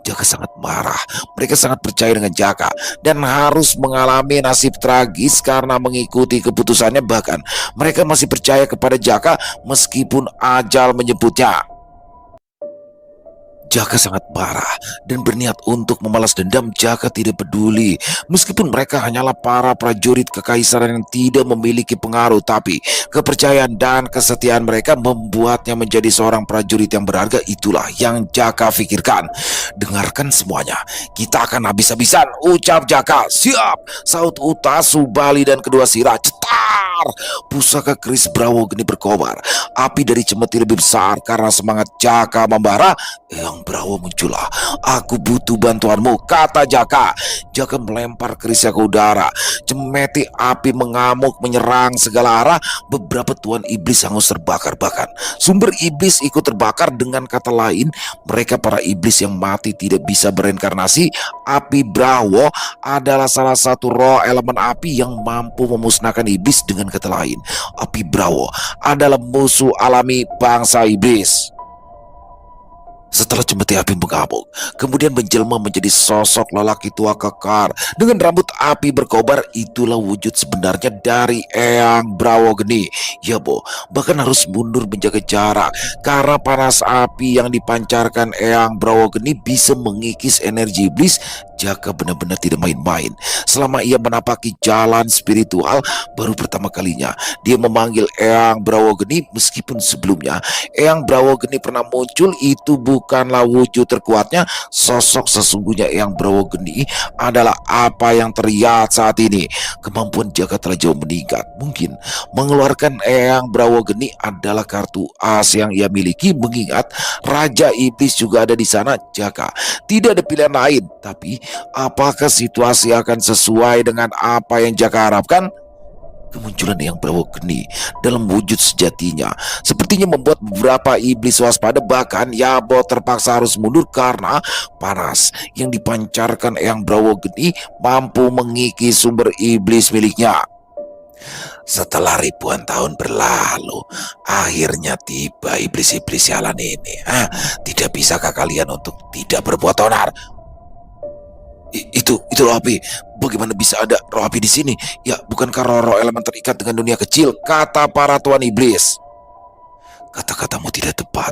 Jaka sangat marah. Mereka sangat percaya dengan Jaka dan harus mengalami nasib tragis karena mengikuti keputusannya. Bahkan mereka masih percaya kepada Jaka meskipun ajal menyebutnya. Jaka sangat marah dan berniat untuk membalas dendam. Jaka tidak peduli meskipun mereka hanyalah para prajurit kekaisaran yang tidak memiliki pengaruh, tapi kepercayaan dan kesetiaan mereka membuatnya menjadi seorang prajurit yang berharga. Itulah yang Jaka pikirkan. Dengarkan semuanya, kita akan habis-habisan, ucap Jaka. Siap, saut Uta, Subali dan kedua Sirah. Cetar! Pusaka keris Brawo Geni berkobar. Api dari cemeti lebih besar karena semangat Jaka membara. Yang Brawo muncullah. Aku butuh bantuanmu, kata Jaka. Jaka melempar kerisnya ke udara. Cemeti api mengamuk menyerang segala arah. Beberapa tuan iblis hangus terbakar. Bahkan sumber iblis ikut terbakar. Dengan kata lain, mereka para iblis yang mati tidak bisa bereinkarnasi. Api Brawo adalah salah satu roh elemen api yang mampu memusnahkan iblis. Dengan kata lain, api Brawo adalah musuh alami bangsa iblis. Setelah cemeti api mengamuk, kemudian menjelma menjadi sosok lelaki tua kekar dengan rambut api berkobar. Itulah wujud sebenarnya dari Eyang Brawo Geni. Yabo bahkan harus mundur menjaga jarak karena panas api yang dipancarkan Eyang Brawo Geni bisa mengikis energi iblis. Jaka benar-benar tidak main-main. Selama ia menapaki jalan spiritual, baru pertama kalinya dia memanggil Eyang Brawo Geni. Meskipun sebelumnya Eyang Brawo Geni pernah muncul, itu bukanlah wujud terkuatnya. Sosok sesungguhnya Eyang Brawo Geni adalah apa yang terlihat saat ini. Kemampuan Jaka telah jauh meningkat. Mungkin mengeluarkan Eyang Brawo Geni adalah kartu as yang ia miliki, mengingat Raja Iblis juga ada di sana. Jaka tidak ada pilihan lain. Tapi apakah situasi akan sesuai dengan apa yang Jaka harapkan? Kemunculan Eyang Brawo Geni dalam wujud sejatinya sepertinya membuat beberapa iblis waspada. Bahkan Yabo terpaksa harus mundur karena panas yang dipancarkan Eyang Brawo Geni mampu mengikis sumber iblis miliknya. Setelah ribuan tahun berlalu, akhirnya tiba iblis-iblis sialan ini. Tidak bisakah kalian untuk tidak berbuat onar? Itu roh api. Bagaimana bisa ada roh api di sini? Ya, bukankah roh-roh elemen terikat dengan dunia kecil? Kata para tuan iblis. Kata-katamu tidak tepat.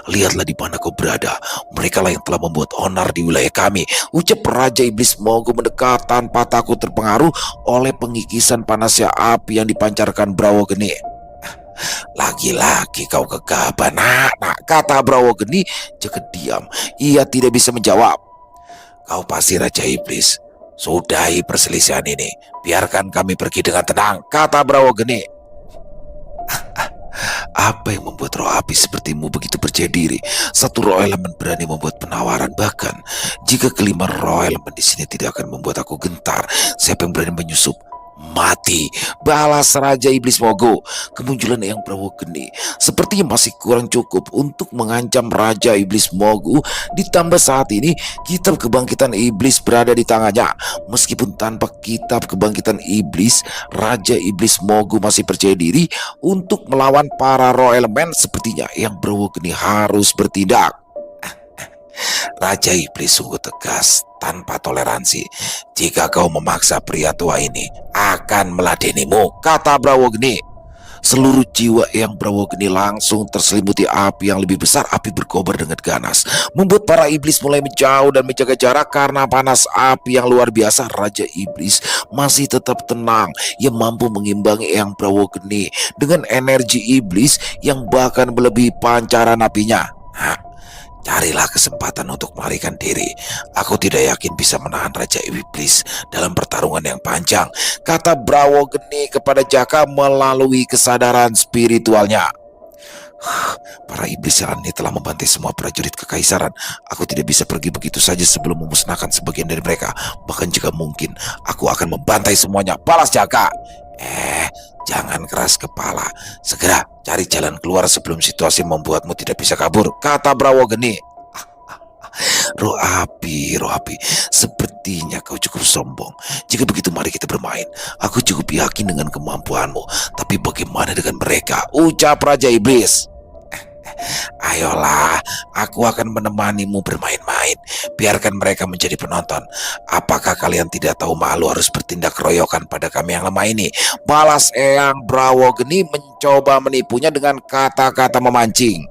Lihatlah di mana kau berada. Mereka lah yang telah membuat onar di wilayah kami, ucap Raja Iblis Mogu mendekat tanpa takut terpengaruh oleh pengikisan panasnya api yang dipancarkan Brawo Geni. Lagi-lagi kau gegabah, nak, kata Brawo Geni. Jaka diam. Ia tidak bisa menjawab. Kau pasti Raja Iblis. Sudahi perselisihan ini. Biarkan kami pergi dengan tenang, kata Brawo Geni. Apa yang membuat roh api sepertimu begitu percaya diri? Satu roh elemen berani membuat penawaran, bahkan jika kelima roh elemen di sini tidak akan membuat aku gentar. Siapa yang berani menyusup? Mati, balas Raja Iblis Mogo. Kemunculan Eyang Prawo Geni sepertinya masih kurang cukup untuk mengancam Raja Iblis Mogo. Ditambah saat ini kitab kebangkitan iblis berada di tangannya. Meskipun tanpa kitab kebangkitan iblis, Raja Iblis Mogo masih percaya diri untuk melawan para roh elemen. Sepertinya Eyang Prawo Geni harus bertindak. Raja Iblis sungguh tegas, tanpa toleransi. Jika kau memaksa pria tua ini, akan meladenimu, kata Brawogeni. Seluruh jiwa Eyang Brawogeni langsung terselimuti api yang lebih besar. Api berkobar dengan ganas, membuat para iblis mulai menjauh dan menjaga jarak karena panas api yang luar biasa. Raja Iblis masih tetap tenang. Ia mampu mengimbangi Eyang Brawogeni dengan energi iblis yang bahkan melebihi pancaran apinya. Carilah kesempatan untuk melarikan diri. Aku tidak yakin bisa menahan Raja Iblis dalam pertarungan yang panjang, kata Brawogeni kepada Jaka melalui kesadaran spiritualnya. Para iblis jalan ini telah membantai semua prajurit kekaisaran. Aku tidak bisa pergi begitu saja sebelum memusnahkan sebagian dari mereka. Bahkan jika mungkin, aku akan membantai semuanya, balas Jaka. Jangan keras kepala. Segera cari jalan keluar sebelum situasi membuatmu tidak bisa kabur, kata Brawogeni. Roh api, sepertinya kau cukup sombong. Jika begitu mari kita bermain. Aku cukup yakin dengan kemampuanmu. Tapi bagaimana dengan mereka? Ucap Raja Iblis. Ayolah, aku akan menemanimu bermain-main. Biarkan mereka menjadi penonton. Apakah kalian tidak tahu malu harus bertindak keroyokan pada kami yang lemah ini? Balas Eyang Brawogeni mencoba menipunya dengan kata-kata memancing.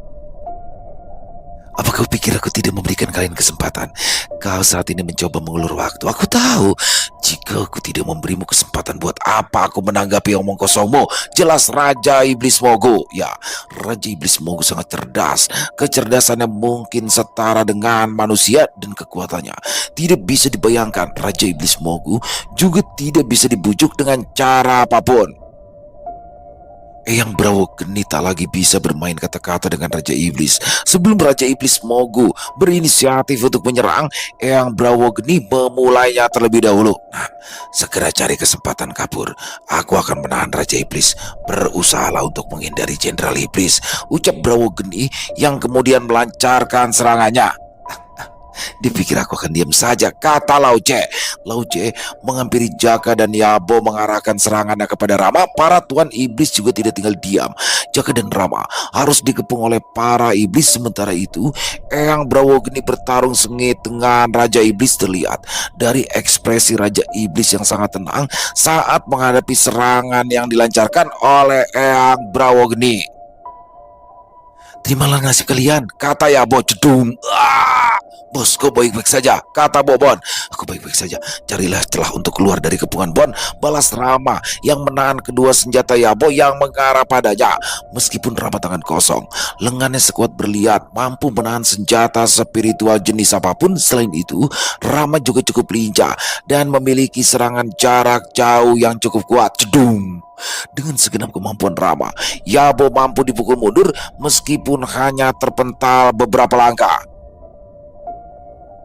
Apa kau pikir aku tidak memberikan kalian kesempatan? Kau saat ini mencoba mengulur waktu. Aku tahu, jika aku tidak memberimu kesempatan, buat apa aku menanggapi omong kosongmu? Jelas Raja Iblis Mogo. Ya, Raja Iblis Mogo sangat cerdas. Kecerdasannya mungkin setara dengan manusia dan kekuatannya tidak bisa dibayangkan. Raja Iblis Mogo juga tidak bisa dibujuk dengan cara apapun. Eyang Brawogeni tak lagi bisa bermain kata-kata dengan Raja Iblis. Sebelum Raja Iblis Mogo berinisiatif untuk menyerang, Eyang Brawogeni memulainya terlebih dahulu. Segera cari kesempatan kabur. Aku akan menahan Raja Iblis. Berusahalah untuk menghindari Jenderal Iblis, ucap Brawogeni yang kemudian melancarkan serangannya. Dipikir aku akan diam saja, kata Lauce. Lauce menghampiri Jaka dan Yabo mengarahkan serangannya kepada Rama. Para tuan iblis juga tidak tinggal diam. Jaka dan Rama harus dikepung oleh para iblis. Sementara itu Eyang Brawogeni bertarung sengit dengan Raja Iblis. Terlihat dari ekspresi Raja Iblis yang sangat tenang saat menghadapi serangan yang dilancarkan oleh Eyang Brawogeni. Terimalah nasib kalian, kata Yabo. Jedung. Bos, kau baik-baik saja, kata Bobon. Aku baik-baik saja. Carilah celah untuk keluar dari kepungan, Bon, balas Rama yang menahan kedua senjata Yabo yang mengarah padanya. Meskipun Rama tangan kosong, lengannya sekuat berliat, mampu menahan senjata spiritual jenis apapun. Selain itu, Rama juga cukup lincah dan memiliki serangan jarak jauh yang cukup kuat. Jedung. Dengan segenap kemampuan Rama, Yabo mampu dipukul mundur meskipun hanya terpental beberapa langkah.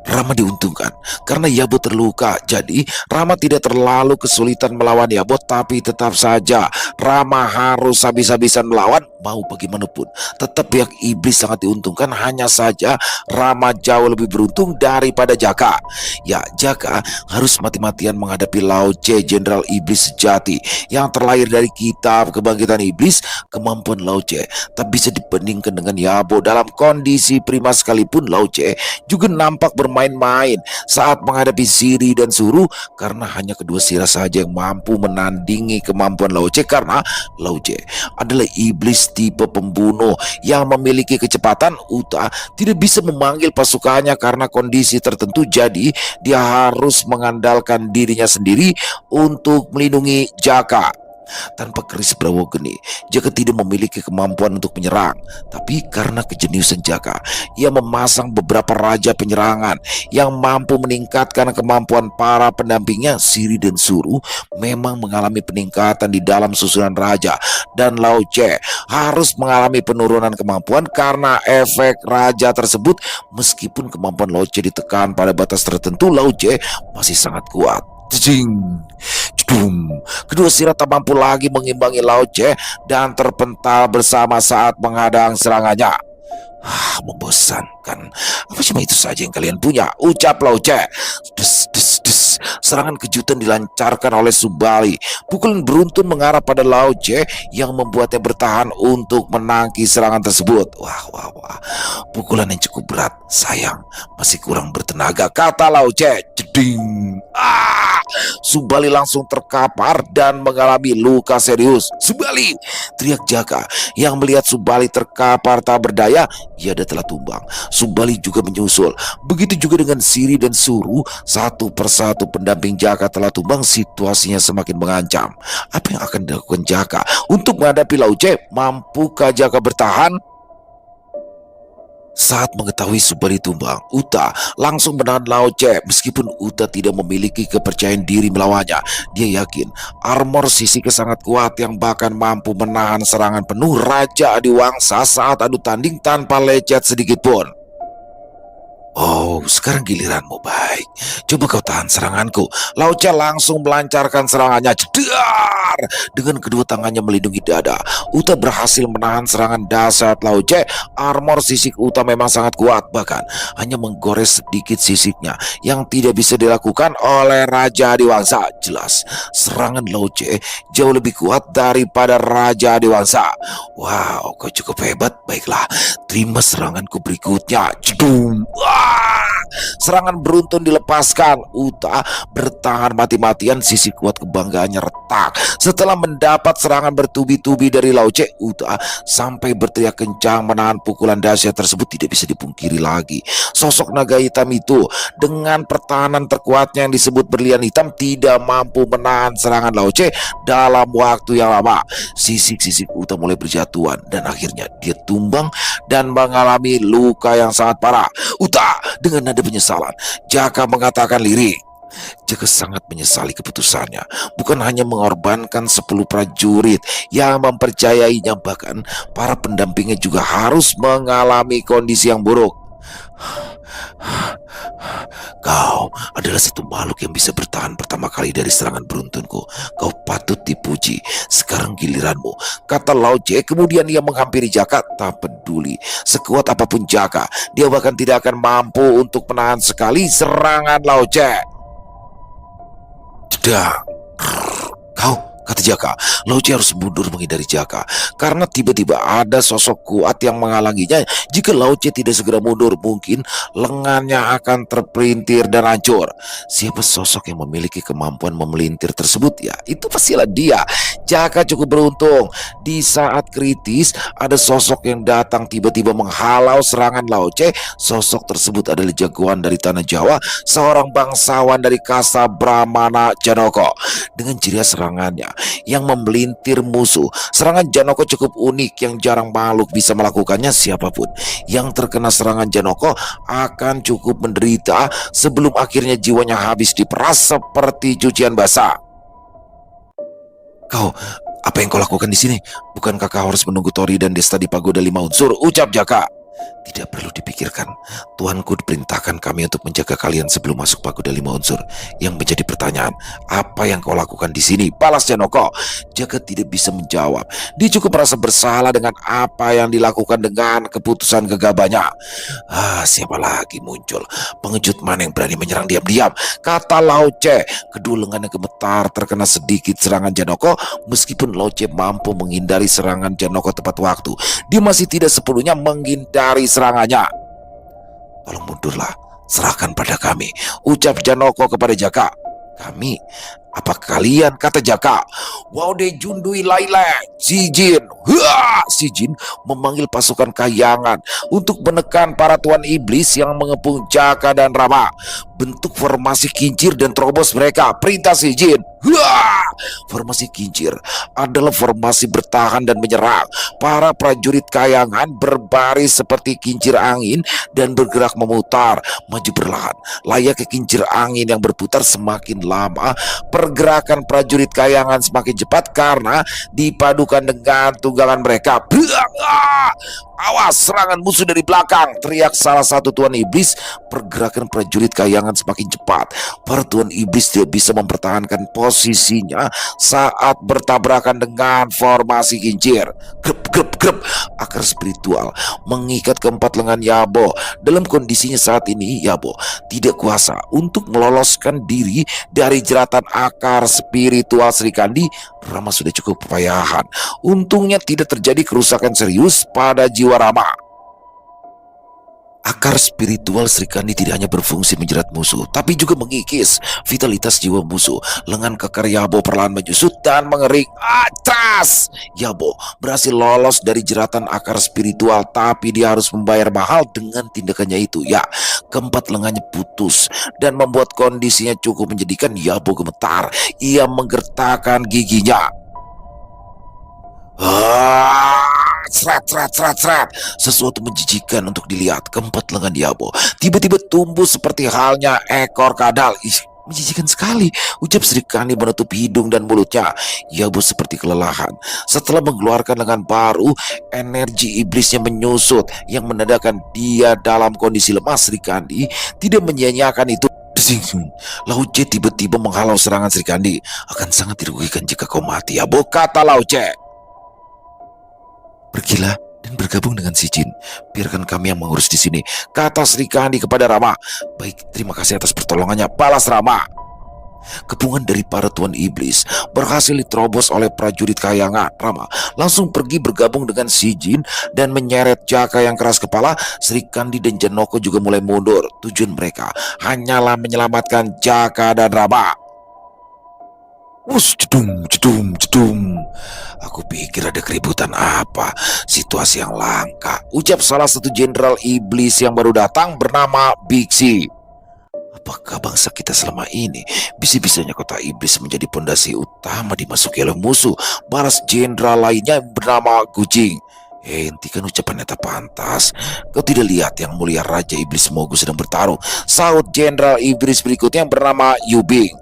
Rama diuntungkan karena Yabo terluka, jadi Rama tidak terlalu kesulitan melawan Yabo. Tapi tetap saja Rama harus habis-habisan melawan. Mau bagaimanapun, tetap pihak iblis sangat diuntungkan. Hanya saja Rama jauh lebih beruntung daripada Jaka. Ya, Jaka harus mati-matian menghadapi Lauce, Jenderal Iblis sejati yang terlahir dari kitab kebangkitan iblis. Kemampuan Lauce tak bisa dibandingkan dengan Yabo. Dalam kondisi prima sekalipun, Lauce juga nampak bermain-main saat menghadapi Siri dan Suru, karena hanya kedua sirah saja yang mampu menandingi kemampuan Lauce. Karena Lauce adalah iblis tipe pembunuh yang memiliki kecepatan. Uta tidak bisa memanggil pasukannya karena kondisi tertentu, jadi dia harus mengandalkan dirinya sendiri untuk melindungi Jaka. Tanpa keris Brawo Geni, Jaka tidak memiliki kemampuan untuk menyerang. Tapi karena kejeniusan Jaka, ia memasang beberapa raja penyerangan yang mampu meningkatkan kemampuan para pendampingnya. Siri dan Suru memang mengalami peningkatan di dalam susunan raja, dan Lao Che harus mengalami penurunan kemampuan karena efek raja tersebut. Meskipun kemampuan Lao Che ditekan pada batas tertentu, Lao Che masih sangat kuat. Jing, jedum. Kedua sirat tak mampu lagi mengimbangi Lao Che dan terpental bersama saat menghadang serangannya. Membosankan. Apa cuma itu saja yang kalian punya? Ucap Lao Che. Des, des, des. Serangan kejutan dilancarkan oleh Subali. Pukulan beruntun mengarah pada Lao Che yang membuatnya bertahan untuk menangkis serangan tersebut. Wah. Pukulan yang cukup berat. Sayang, masih kurang bertenaga, kata Lao Che. Jeding. Subali langsung terkapar dan mengalami luka serius. Subali, teriak Jaka yang melihat Subali terkapar tak berdaya. Ia telah tumbang. Subali juga menyusul. Begitu juga dengan Siri dan Suru. Satu persatu pendamping Jaka telah tumbang. Situasinya semakin mengancam. Apa yang akan dilakukan Jaka untuk menghadapi Lao Che? Mampukah Jaka bertahan? Saat mengetahui Subali tumbang, Uta langsung menahan Lao Che. Meskipun Uta tidak memiliki kepercayaan diri melawannya, dia yakin armor Sisiknya sangat kuat yang bahkan mampu menahan serangan penuh Raja Adiwangsa saat adu tanding tanpa lecet sedikit pun. Oh, sekarang giliranmu. Baik, coba kau tahan seranganku. Lao Che langsung melancarkan serangannya. Jedar! Dengan kedua tangannya melindungi dada, Uta berhasil menahan serangan dahsyat Lao Che. Armor sisik Uta memang sangat kuat, bahkan hanya menggores sedikit sisiknya yang tidak bisa dilakukan oleh Raja Adiwangsa. Jelas, serangan Lao Che jauh lebih kuat daripada Raja Adiwangsa. Wow, kau cukup hebat. Baiklah, terima seranganku berikutnya. Jedum! Serangan beruntun dilepaskan. Uta bertahan mati-matian. Sisi kuat kebanggaannya retak setelah mendapat serangan bertubi-tubi dari Lao Che. Uta sampai berteriak kencang menahan pukulan dahsyat tersebut. Tidak bisa dipungkiri lagi, sosok naga hitam itu dengan pertahanan terkuatnya yang disebut berlian hitam tidak mampu menahan serangan Lao Che dalam waktu yang lama. Sisik-sisik Uta mulai berjatuhan dan akhirnya dia tumbang dan mengalami luka yang sangat parah. Uta dengan nada penyesalan, Jaka mengatakan lirik. Jaka sangat menyesali keputusannya. Bukan hanya mengorbankan 10 prajurit yang mempercayainya, bahkan para pendampingnya juga harus mengalami kondisi yang buruk. Kau adalah satu makhluk yang bisa bertahan pertama kali dari serangan beruntunku. Kau patut dipuji. Sekarang giliranmu, kata Lao Che. Kemudian ia menghampiri Jaka. Tak peduli sekuat apapun Jaka, dia bahkan tidak akan mampu untuk menahan sekali serangan Lao Che. Jedang. Kau, kata Jaka. Lao Che harus mundur menghindari Jaka karena tiba-tiba ada sosok kuat yang menghalanginya. Jika Lao Che tidak segera mundur, mungkin lengannya akan terpelintir dan hancur. Siapa sosok yang memiliki kemampuan memelintir tersebut? Ya, itu pastilah dia. Jaka cukup beruntung. Di saat kritis, ada sosok yang datang tiba-tiba menghalau serangan Lao Che. Sosok tersebut adalah jagoan dari tanah Jawa, seorang bangsawan dari kasta Brahmana Janoko. Dengan ciri serangannya yang memelintir musuh, serangan Janoko cukup unik yang jarang makhluk bisa melakukannya. Siapapun yang terkena serangan Janoko akan cukup menderita sebelum akhirnya jiwanya habis diperas seperti cucian basah. Kau, apa yang kau lakukan di sini? Bukankah kau harus menunggu Tori dan Desta di pagoda 5 unsur? Ucap Jaka. Tidak perlu dipikirkan. Tuanku diperintahkan kami untuk menjaga kalian sebelum masuk pagoda 5 unsur. Yang menjadi pertanyaan, apa yang kau lakukan di sini? Balas Janoko. Jaka tidak bisa menjawab. Dia cukup merasa bersalah dengan apa yang dilakukan dengan keputusan gegabahnya. Siapa lagi muncul? Pengecut mana yang berani menyerang diam-diam? Kata Lao Che. Kedua lengannya gemetar terkena sedikit serangan Janoko. Meskipun Lao Che mampu menghindari serangan Janoko tepat waktu, dia masih tidak sepenuhnya menghindari serangannya. Tolong mundurlah, serahkan pada kami, ucap Janoko kepada Jaka. Kami? Apa kalian, kata Jaka. Wow de Jundui Lailai, si Jin. Hua! Si Jin memanggil pasukan kayangan untuk menekan para tuan iblis yang mengepung Jaka dan Rama. Bentuk formasi kincir dan terobos mereka. Perintah si Jin. Hua! Formasi kincir adalah formasi bertahan dan menyerang. Para prajurit kayangan berbaris seperti kincir angin dan bergerak memutar, maju perlahan. Layaknya kincir angin yang berputar, semakin lama pergerakan prajurit kayangan semakin cepat karena dipadukan dengan tunggangan mereka. Awas, serangan musuh dari belakang, teriak salah satu tuan iblis. Pergerakan prajurit kayangan semakin cepat. Para tuan iblis tidak bisa mempertahankan posisinya saat bertabrakan dengan formasi kincir. Grep, grep, grep. Akar spiritual mengikat keempat lengan Yabo. Dalam kondisinya saat ini, Yabo tidak kuasa untuk meloloskan diri dari jeratan akar spiritual Serikandi. Rama sudah cukup kepayahan. Untungnya tidak terjadi kerusakan serius pada jiwa Rama. Akar spiritual Serikandi tidak hanya berfungsi menjerat musuh, tapi juga mengikis vitalitas jiwa musuh. Lengan kekar Yabo perlahan menyusut dan mengering. Atras! Yabo berhasil lolos dari jeratan akar spiritual, tapi dia harus membayar mahal dengan tindakannya itu. Ya, keempat lengannya putus dan membuat kondisinya cukup menjadikan. Yabo gemetar. Ia menggertakkan giginya. Serat, serat, serat, serat. Sesuatu menjijikan untuk dilihat. Keempat lengan Yabo tiba-tiba tumbuh seperti halnya ekor kadal. Ih, menjijikan sekali, ucap Serikandi menutup hidung dan mulutnya. Yabo seperti kelelahan. Setelah mengeluarkan lengan baru, energi iblisnya menyusut yang menandakan dia dalam kondisi lemah. Serikandi tidak menyia-nyiakan itu. Lauce tiba-tiba menghalau serangan Serikandi. Akan sangat dirugikan jika kau mati, Yabo, kata Lauce. Pergilah dan bergabung dengan si Jin. Biarkan kami yang mengurus di sini, kata Serikandi kepada Rama. Baik, terima kasih atas pertolongannya, balas Rama. Kepungan dari para tuan iblis berhasil diterobos oleh prajurit kayangan. Rama langsung pergi bergabung dengan si Jin dan menyeret Jaka yang keras kepala. Serikandi dan Janoko juga mulai mundur. Tujuan mereka hanyalah menyelamatkan Jaka dan Rama. Wus, jedung, jedung, jedung. Aku pikir ada keributan apa, situasi yang langka, ucap salah satu jenderal iblis yang baru datang bernama Biksi. Apakah bangsa kita selama ini bisa-bisanya kota iblis menjadi pondasi utama dimasuki oleh musuh? Balas jenderal lainnya yang bernama Gujing. Hentikan ucapannya tak pantas. Kau tidak lihat yang mulia Raja Iblis Mogu sedang bertarung, sahut jenderal iblis berikutnya yang bernama Yubing.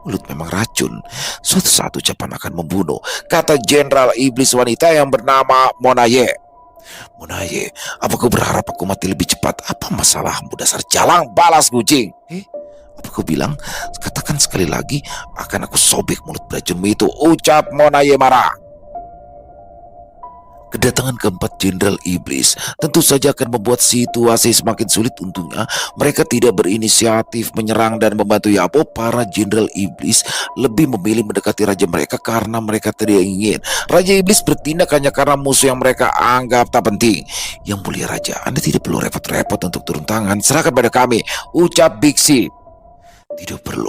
Mulut memang racun. Suatu saat ucapan akan membunuh, kata jenderal iblis wanita yang bernama Monaye. Monaye, apa kau berharap aku mati lebih cepat? Apa masalahmu, dasar jalang, balas Gujing. Apa kau bilang? Katakan sekali lagi, akan aku sobek mulut beracunmu itu, ucap Monaye marah. Kedatangan keempat jenderal iblis tentu saja akan membuat situasi semakin sulit. Untungnya mereka tidak berinisiatif menyerang dan membantu Yabo. Para jenderal iblis lebih memilih mendekati raja mereka karena mereka tidak ingin Raja Iblis bertindak hanya karena musuh yang mereka anggap tak penting. Yang mulia Raja, Anda tidak perlu repot-repot untuk turun tangan, serahkan pada kami, ucap Biksi. Tidak perlu,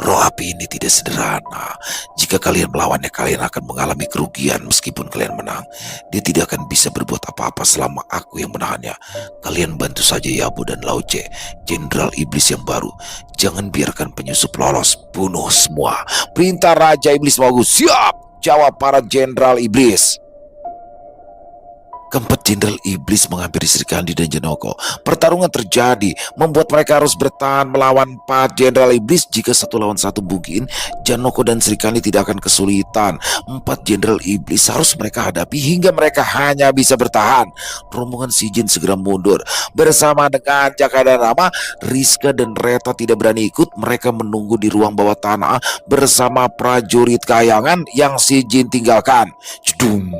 roh api ini tidak sederhana. Jika kalian melawannya, kalian akan mengalami kerugian meskipun kalian menang. Dia tidak akan bisa berbuat apa-apa selama aku yang menahannya. Kalian bantu saja Yabo dan Lauce, jenderal iblis yang baru. Jangan biarkan penyusup lolos, bunuh semua. Perintah Raja Iblis Mogu. Siap, jawab para jenderal iblis. Keempat jenderal iblis menghampiri Serikandi dan Janoko. Pertarungan terjadi, membuat mereka harus bertahan melawan 4 jenderal iblis. Jika 1 lawan 1 mungkin, Janoko dan Serikandi tidak akan kesulitan. 4 jenderal iblis harus mereka hadapi hingga mereka hanya bisa bertahan. Rombongan si Jin segera mundur. Bersama dengan Jaka dan Rama, Rizka dan Reta tidak berani ikut. Mereka menunggu di ruang bawah tanah bersama prajurit kayangan yang si Jin tinggalkan. Jedung.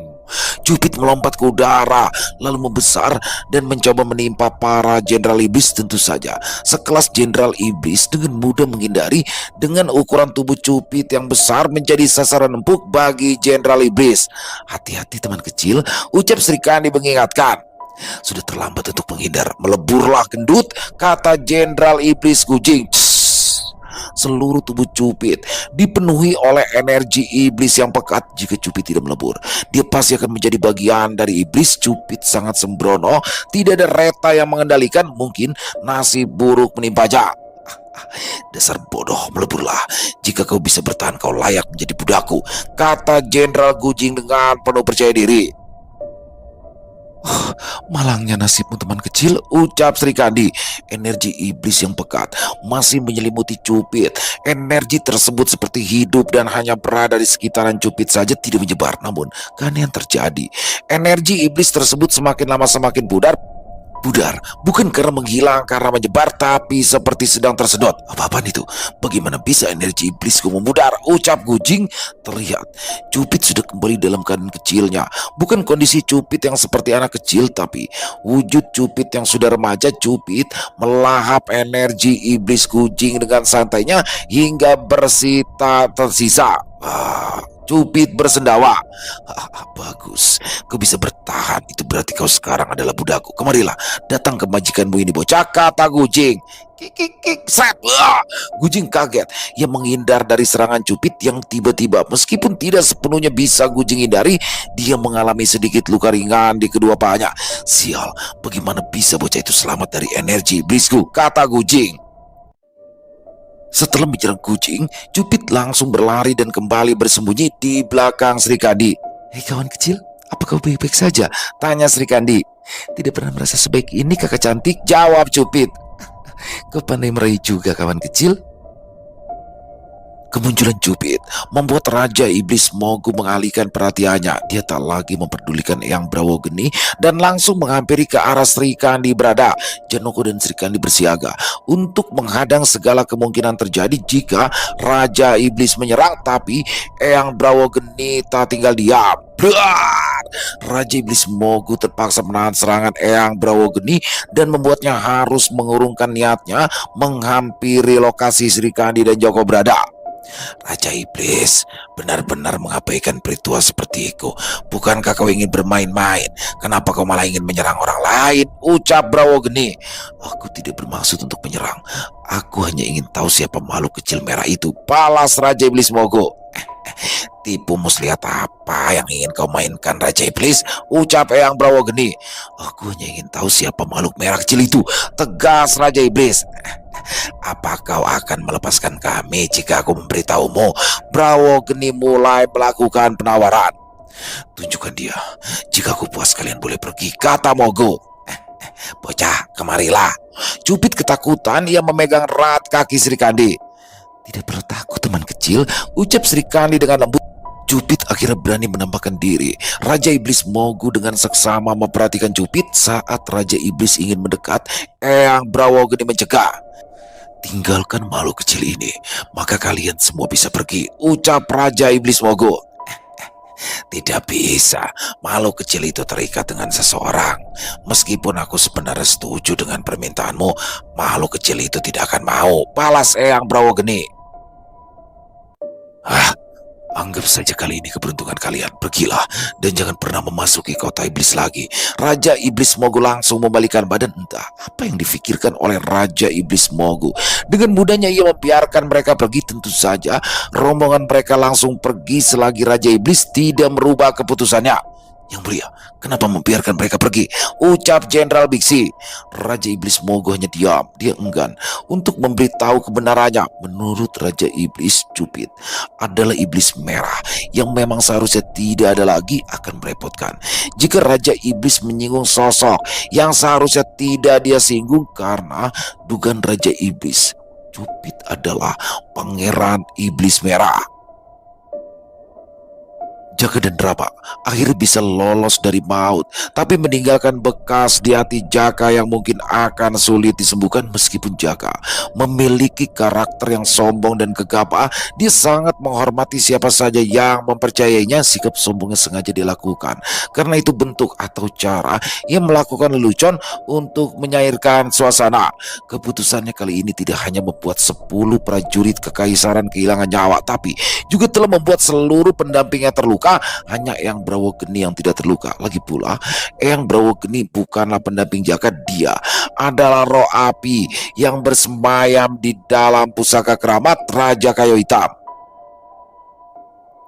Cupid melompat ke udara, lalu membesar dan mencoba menimpa para jenderal iblis. Tentu saja sekelas jenderal iblis dengan mudah menghindari. Dengan ukuran tubuh Cupid yang besar menjadi sasaran empuk bagi jenderal iblis. Hati-hati teman kecil, ucap Serikandi mengingatkan. Sudah terlambat untuk menghindar. Meleburlah gendut, kata jenderal iblis Gujing. seluruh tubuh Cupid dipenuhi oleh energi iblis yang pekat. Jika Cupid tidak melebur, dia pasti akan menjadi bagian dari iblis. Cupid sangat sembrono, tidak ada reta yang mengendalikan. Mungkin nasib buruk menimpa. Dasar bodoh, meleburlah. Jika kau bisa bertahan, kau layak menjadi budakku, kata Jenderal Gujing dengan penuh percaya diri. Malangnya nasibmu teman kecil, ucap Sri Kandi. Energi iblis yang pekat masih menyelimuti Cupid. Energi tersebut seperti hidup dan hanya berada di sekitaran Cupid saja, tidak menyebar. Namun keanehan terjadi. Energi iblis tersebut semakin lama semakin pudar, bukan karena menghilang, karena menyebar, tapi seperti sedang tersedot. Apa-apaan itu? Bagaimana bisa energi iblisku memudar? Ucap Gujing. Terlihat Cupid sudah kembali dalam keadaan kecilnya. Bukan kondisi Cupid yang seperti anak kecil, tapi wujud Cupid yang sudah remaja. Cupid melahap energi iblis Gujing dengan santainya hingga tersisa. Cupid bersendawa. Bagus, kau bisa bertahan. Itu berarti kau sekarang adalah budakku. Kemarilah, datang ke majikanmu ini, bocah, kata Gujing. Kik, set. Gujing kaget. Ia menghindar dari serangan Cupid yang tiba-tiba. Meskipun tidak sepenuhnya bisa Gujing hindari, dia mengalami sedikit luka ringan di kedua pahanya. Sial, bagaimana bisa bocah itu selamat dari energi iblisku, kata Gujing. Setelah menyerang Gujing, Cupid langsung berlari dan kembali bersembunyi di belakang Sri Kandi. Hei kawan kecil, apa kau baik-baik saja? Tanya Sri Kandi. Tidak pernah merasa sebaik ini kakak cantik, jawab Cupid. Kau pandai meraih juga kawan kecil. Kemunculan Cupid membuat Raja Iblis Mogu mengalihkan perhatiannya. Dia tak lagi memperdulikan Eyang Brawogeni dan langsung menghampiri ke arah Sri Kandi berada. Janoko dan Sri Kandi bersiaga untuk menghadang segala kemungkinan terjadi jika Raja Iblis menyerang. Tapi Eyang Brawogeni tak tinggal diam. Raja Iblis Mogu terpaksa menahan serangan Eyang Brawogeni dan membuatnya harus mengurungkan niatnya menghampiri lokasi Sri Kandi dan Joko berada. Raja Iblis, benar-benar mengabaikan peritua sepertiku. Bukankah kau ingin bermain-main? Kenapa kau malah ingin menyerang orang lain? Ucap Brawogeni. Aku tidak bermaksud untuk menyerang. Aku hanya ingin tahu siapa makhluk kecil merah itu, balas Raja Iblis Mogu. Tipu muslihat apa yang ingin kau mainkan, Raja Iblis? Ucap Eyang Brawogeni. Aku hanya ingin tahu siapa makhluk merah kecil itu, tegas Raja Iblis. Apa kau akan melepaskan kami jika aku memberitahumu? Brawogeni mulai melakukan penawaran. Tunjukkan dia. Jika aku puas, kalian boleh pergi, kata Mogu. Bocah, kemarilah. Cupid ketakutan, ia memegang erat kaki Sri Kandi. Tidak perlu takut teman kecil, ucap Sri Kandi dengan lembut. Cupid akhirnya berani menambahkan diri. Raja Iblis Mogu dengan seksama memperhatikan Cupid. Saat Raja Iblis ingin mendekat, Eyang Brawogeni mencegah. Tinggalkan makhluk kecil ini, maka kalian semua bisa pergi, ucap Raja Iblis Mogu. Tidak bisa, makhluk kecil itu terikat dengan seseorang. Meskipun aku sebenarnya setuju dengan permintaanmu, makhluk kecil itu tidak akan mau, balas Eyang Brawogeni. Anggap saja kali ini keberuntungan kalian. Pergilah dan jangan pernah memasuki kota iblis lagi. Raja Iblis Mogu langsung membalikan badan. Entah apa yang difikirkan oleh Raja Iblis Mogu. Dengan mudahnya ia membiarkan mereka pergi. Tentu saja rombongan mereka langsung pergi selagi Raja Iblis tidak merubah keputusannya. Yang mulia, kenapa membiarkan mereka pergi? Ucap Jenderal Biksi. Raja Iblis Mogu hanya diam. Dia enggan untuk memberitahu kebenarannya. Menurut Raja Iblis, Cupid adalah iblis merah yang memang seharusnya tidak ada lagi, akan merepotkan jika Raja Iblis menyinggung sosok yang seharusnya tidak dia singgung. Karena dugaan Raja Iblis, Cupid adalah Pangeran Iblis Merah. Jaka dan Rama akhirnya bisa lolos dari maut, tapi meninggalkan bekas di hati Jaka yang mungkin akan sulit disembuhkan. Meskipun Jaka memiliki karakter yang sombong dan gegabah, dia sangat menghormati siapa saja yang mempercayainya. Sikap sombongnya sengaja dilakukan karena itu bentuk atau cara ia melakukan lelucon untuk menyairkan suasana. Keputusannya kali ini tidak hanya membuat 10 prajurit kekaisaran kehilangan nyawa, tapi juga telah membuat seluruh pendampingnya terluka. Hanya Eyang Brawogeni yang tidak terluka. Lagi pula, Eyang Brawogeni bukanlah pendamping Jaka. Dia adalah roh api yang bersemayam di dalam pusaka keramat Raja Kayu Hitam.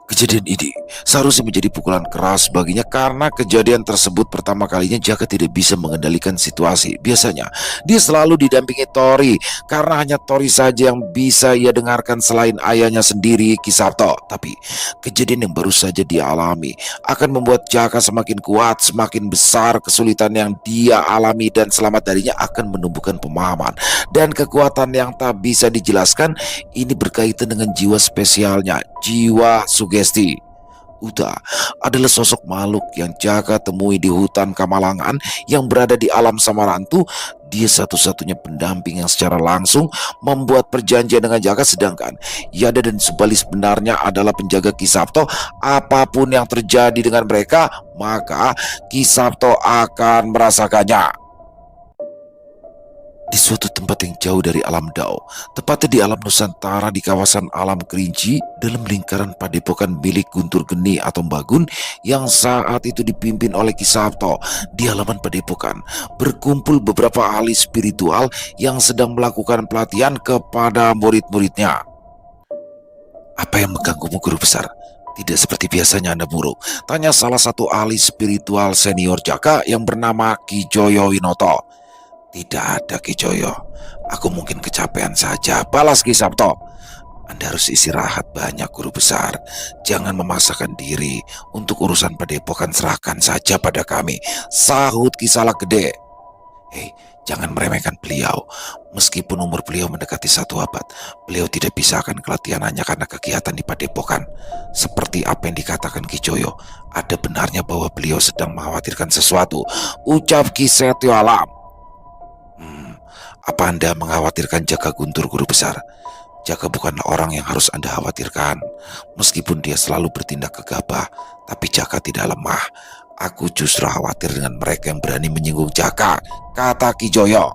Kejadian ini seharusnya menjadi pukulan keras baginya karena kejadian tersebut pertama kalinya Jaka tidak bisa mengendalikan situasi. Biasanya dia selalu didampingi Tori karena hanya Tori saja yang bisa ia dengarkan selain ayahnya sendiri, Ki Sabto. Tapi kejadian yang baru saja dia alami akan membuat Jaka semakin kuat, semakin besar kesulitan yang dia alami dan selamat darinya akan menumbuhkan pemahaman dan kekuatan yang tak bisa dijelaskan. Ini berkaitan dengan jiwa spesialnya, jiwa sugesti. Uta adalah sosok makhluk yang Jaka temui di hutan Kamalangan yang berada di alam Samarantu. Dia satu-satunya pendamping yang secara langsung membuat perjanjian dengan Jaka, sedangkan Yada dan Subali sebenarnya adalah penjaga Ki Sabto. Apapun yang terjadi dengan mereka, maka Ki Sabto akan merasakannya. Di suatu tempat yang jauh dari alam Dao, tepatnya di alam Nusantara di kawasan alam Kerinci, dalam lingkaran padepokan milik Guntur Geni atau Bagun yang saat itu dipimpin oleh Ki Sabto. Di halaman padepokan berkumpul beberapa ahli spiritual yang sedang melakukan pelatihan kepada murid-muridnya. Apa yang mengganggumu, Guru Besar? Tidak seperti biasanya Anda buruk, tanya salah satu ahli spiritual senior Jaka yang bernama Ki Joyo Winoto. Tidak ada, Ki Joyo. Aku mungkin kecapean saja, balas Ki Sabto. Anda harus istirahat banyak, Guru Besar. Jangan memaksakan diri. Untuk urusan padepokan serahkan saja pada kami, sahut Ki Salak Gede. Hei, jangan meremehkan beliau. Meskipun umur beliau mendekati 1 abad, beliau tidak bisa akan kelatihan hanya karena kegiatan di padepokan. Seperti apa yang dikatakan Ki Joyo, ada benarnya bahwa beliau sedang mengkhawatirkan sesuatu, ucap Ki Setyo Alam. Apa Anda mengkhawatirkan Jaka Guntur, Guru Besar? Jaka bukanlah orang yang harus Anda khawatirkan. Meskipun dia selalu bertindak gegabah, tapi Jaka tidak lemah. Aku justru khawatir dengan mereka yang berani menyinggung Jaka, kata Ki Joyo.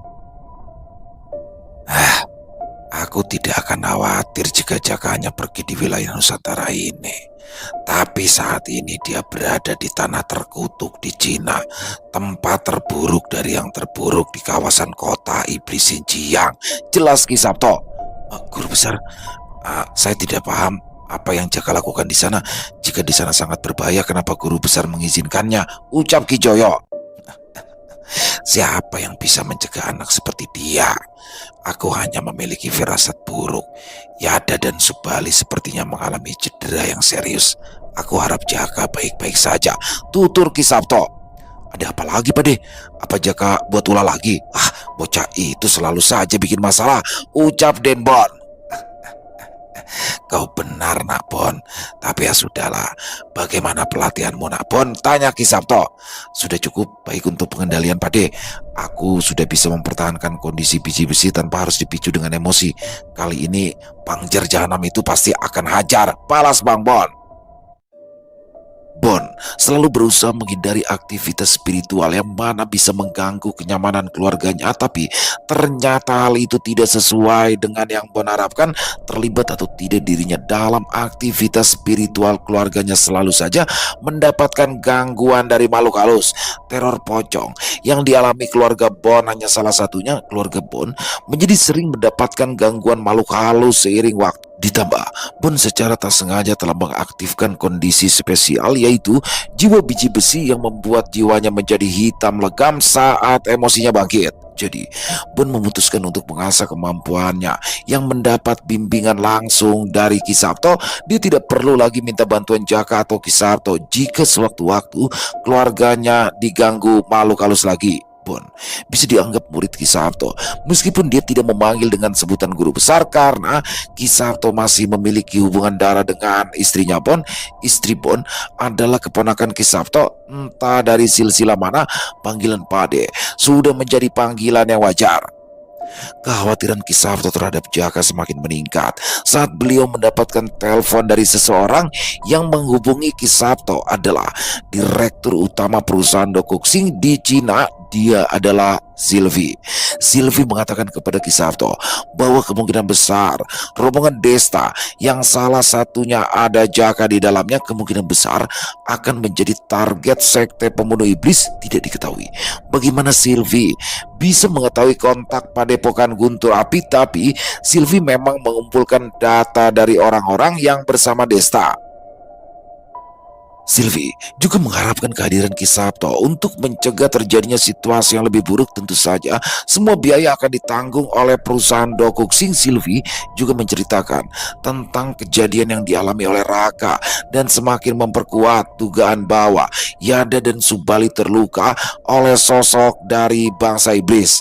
Aku tidak akan khawatir jika Jaka hanya pergi di wilayah Nusantara ini. Tapi saat ini dia berada di tanah terkutuk di Cina, tempat terburuk dari yang terburuk di kawasan kota Iblis Xinjiang. Jelas Ki Sabto. Guru Besar, saya tidak paham apa yang Jaka lakukan di sana. Jika di sana sangat berbahaya, kenapa Guru Besar mengizinkannya? Ucap Ki Joyo. Siapa yang bisa mencegah anak seperti dia? Aku hanya memiliki firasat buruk. Yada dan Subali sepertinya mengalami cedera yang serius. Aku harap Jaka baik-baik saja, tutur Ki Sabto. Ada apa lagi, Pade? Apa Jaka buat ulah lagi? Bocah itu selalu saja bikin masalah, ucap Denbon. Kau benar, Nak Bon. Tapi ya sudahlah. Bagaimana pelatihanmu, Nak Bon? Tanya Ki Sabto. Sudah cukup baik untuk pengendalian, Pade. Aku sudah bisa mempertahankan kondisi biji besi tanpa harus dipicu dengan emosi. Kali ini Pangjar Jahanam itu pasti akan hajar, balas Bang Bon. Bon selalu berusaha menghindari aktivitas spiritual yang mana bisa mengganggu kenyamanan keluarganya, tapi ternyata hal itu tidak sesuai dengan yang Bon harapkan. Terlibat atau tidak dirinya dalam aktivitas spiritual keluarganya selalu saja mendapatkan gangguan dari makhluk halus. Teror pocong yang dialami keluarga Bon hanya salah satunya. Keluarga Bon menjadi sering mendapatkan gangguan makhluk halus seiring waktu. Ditambah, Bon secara tak sengaja telah mengaktifkan kondisi spesial, yaitu jiwa biji besi yang membuat jiwanya menjadi hitam legam saat emosinya bangkit. Jadi, Bon memutuskan untuk mengasah kemampuannya yang mendapat bimbingan langsung dari Ki Sabto. Dia tidak perlu lagi minta bantuan Jaka atau Ki Sabto jika sewaktu-waktu keluarganya diganggu makhluk halus lagi. Bon bisa dianggap murid Ki Sabto meskipun dia tidak memanggil dengan sebutan guru besar karena Ki Sabto masih memiliki hubungan darah dengan istrinya Bon. Istri Bon adalah keponakan Ki Sabto. Entah dari silsilah mana, panggilan Pade sudah menjadi panggilan yang wajar. Kekhawatiran Ki Sabto terhadap Jaka semakin meningkat saat beliau mendapatkan telepon dari seseorang yang menghubungi Ki Sabto adalah Direktur Utama perusahaan Dokuxing di Cina. Dia adalah Sylvie. Sylvie mengatakan kepada Ki Sabto bahwa kemungkinan besar rombongan Desta yang salah satunya ada Jaka di dalamnya kemungkinan besar akan menjadi target sekte pembunuh iblis tidak diketahui. Bagaimana Sylvie bisa mengetahui kontak padepokan Guntur Api? Tapi Sylvie memang mengumpulkan data dari orang-orang yang bersama Desta. Sylvie juga mengharapkan kehadiran Ki Sabto untuk mencegah terjadinya situasi yang lebih buruk. Tentu saja semua biaya akan ditanggung oleh perusahaan Dokuxing. Sylvie juga menceritakan tentang kejadian yang dialami oleh Raka dan semakin memperkuat dugaan bahwa Yada dan Subali terluka oleh sosok dari bangsa iblis.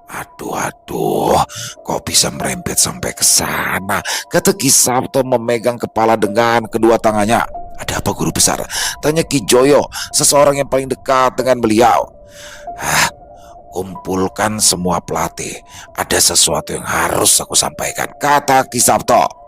Aduh, kok bisa merembet sampai ke sana? Kata Ki Sabto memegang kepala dengan kedua tangannya. Ada apa guru besar? Tanya Ki Joyo, seseorang yang paling dekat dengan beliau. Kumpulkan semua pelatih. Ada sesuatu yang harus aku sampaikan, kata Ki Sabto.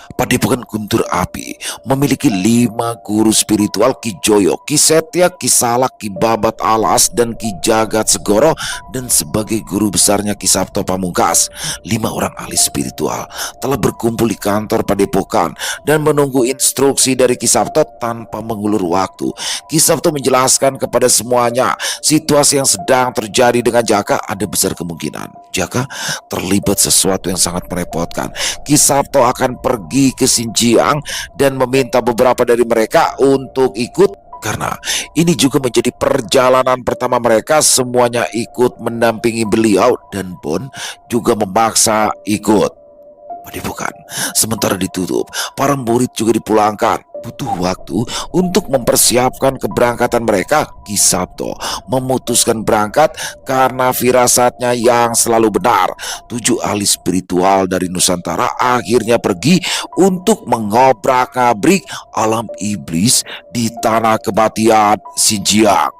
Padepokan Guntur Api memiliki 5 guru spiritual: Ki Joyo, Ki Setya, Ki Salak, Ki Babat Alas, dan Ki Jagat Segoro. Dan sebagai guru besarnya Ki Sabto Pamungkas, 5 orang ahli spiritual telah berkumpul di kantor Padepokan dan menunggu instruksi dari Ki Sabto tanpa mengulur waktu. Ki Sabto menjelaskan kepada semuanya situasi yang sedang terjadi dengan Jaka. Ada besar kemungkinan Jaka terlibat sesuatu yang sangat merepotkan. Ki Sabto akan pergi ke Xinjiang dan meminta beberapa dari mereka untuk ikut, karena ini juga menjadi perjalanan pertama mereka. Semuanya ikut mendampingi beliau dan Bon juga memaksa ikut. Padepokan sementara ditutup, para murid juga dipulangkan. Butuh waktu untuk mempersiapkan keberangkatan mereka. Ki Sabto memutuskan berangkat karena firasatnya yang selalu benar. 7 ahli spiritual dari Nusantara akhirnya pergi untuk mengobrak-abrik alam iblis di tanah kematian Xinjiang.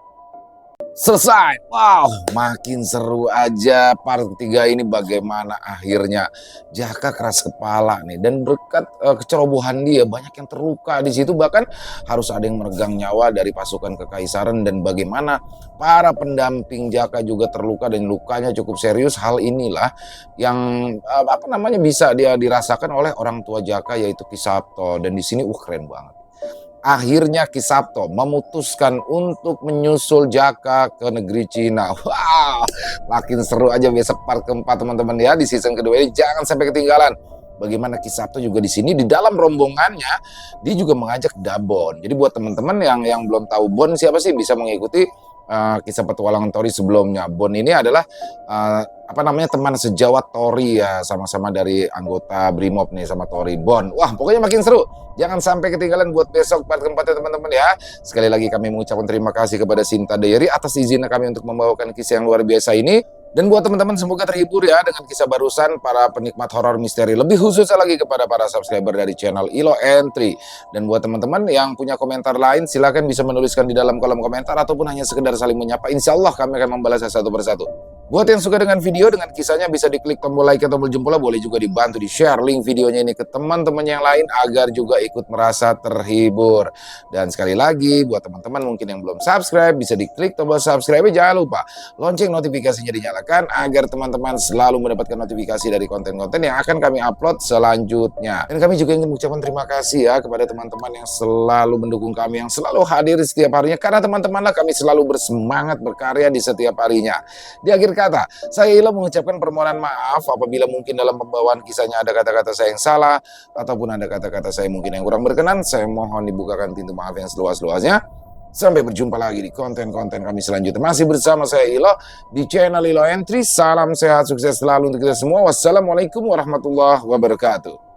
Selesai. Wow, makin seru aja part ketiga ini. Bagaimana akhirnya Jaka keras kepala nih, dan berkat kecerobohan dia banyak yang terluka di situ, bahkan harus ada yang meregang nyawa dari pasukan kekaisaran. Dan bagaimana para pendamping Jaka juga terluka dan lukanya cukup serius. Hal inilah yang bisa dia dirasakan oleh orang tua Jaka, yaitu Ki Sabto. Dan di sini keren banget. Akhirnya Ki Sabto memutuskan untuk menyusul Jaka ke negeri Cina. Wow, makin seru aja besok part keempat teman-teman ya, di season kedua ini. Jangan sampai ketinggalan. Bagaimana Ki Sabto juga di sini di dalam rombongannya dia juga mengajak Dabon. Jadi buat teman-teman yang belum tahu Bon siapa sih, bisa mengikuti kisah petualangan Tori sebelumnya. Bon ini adalah teman sejawat Tori ya, sama-sama dari anggota Brimob nih sama Tori. Bon, wah pokoknya makin seru. Jangan sampai ketinggalan buat besok part keempat ya teman-teman ya. Sekali lagi kami mengucapkan terima kasih kepada Sinta Diary atas izinnya kami untuk membawakan kisah yang luar biasa ini. Dan buat teman-teman semoga terhibur ya dengan kisah barusan para penikmat horor misteri. Lebih khususnya lagi kepada para subscriber dari channel Ilo Entry. Dan buat teman-teman yang punya komentar lain, silakan bisa menuliskan di dalam kolom komentar ataupun hanya sekedar saling menyapa. Insya Allah kami akan membalasnya satu persatu. Buat yang suka dengan video, dengan kisahnya, bisa diklik tombol like atau tombol jempolnya. Boleh juga dibantu di-share link videonya ini ke teman-teman yang lain agar juga ikut merasa terhibur. Dan sekali lagi, buat teman-teman mungkin yang belum subscribe, bisa diklik tombol subscribe. Jangan lupa lonceng notifikasinya dinyalakan agar teman-teman selalu mendapatkan notifikasi dari konten-konten yang akan kami upload selanjutnya. Dan kami juga ingin mengucapkan terima kasih ya kepada teman-teman yang selalu mendukung kami, yang selalu hadir setiap harinya. Karena teman-temanlah kami selalu bersemangat berkarya di setiap harinya. Di akhir kata, saya Ilo mengucapkan permohonan maaf apabila mungkin dalam pembawaan kisahnya ada kata-kata saya yang salah ataupun ada kata-kata saya mungkin yang kurang berkenan. Saya mohon dibukakan pintu maaf yang seluas-luasnya. Sampai berjumpa lagi di konten-konten kami selanjutnya. Masih bersama saya Ilo di channel Ilo Entry. Salam sehat, sukses selalu untuk kita semua. Wassalamualaikum warahmatullahi wabarakatuh.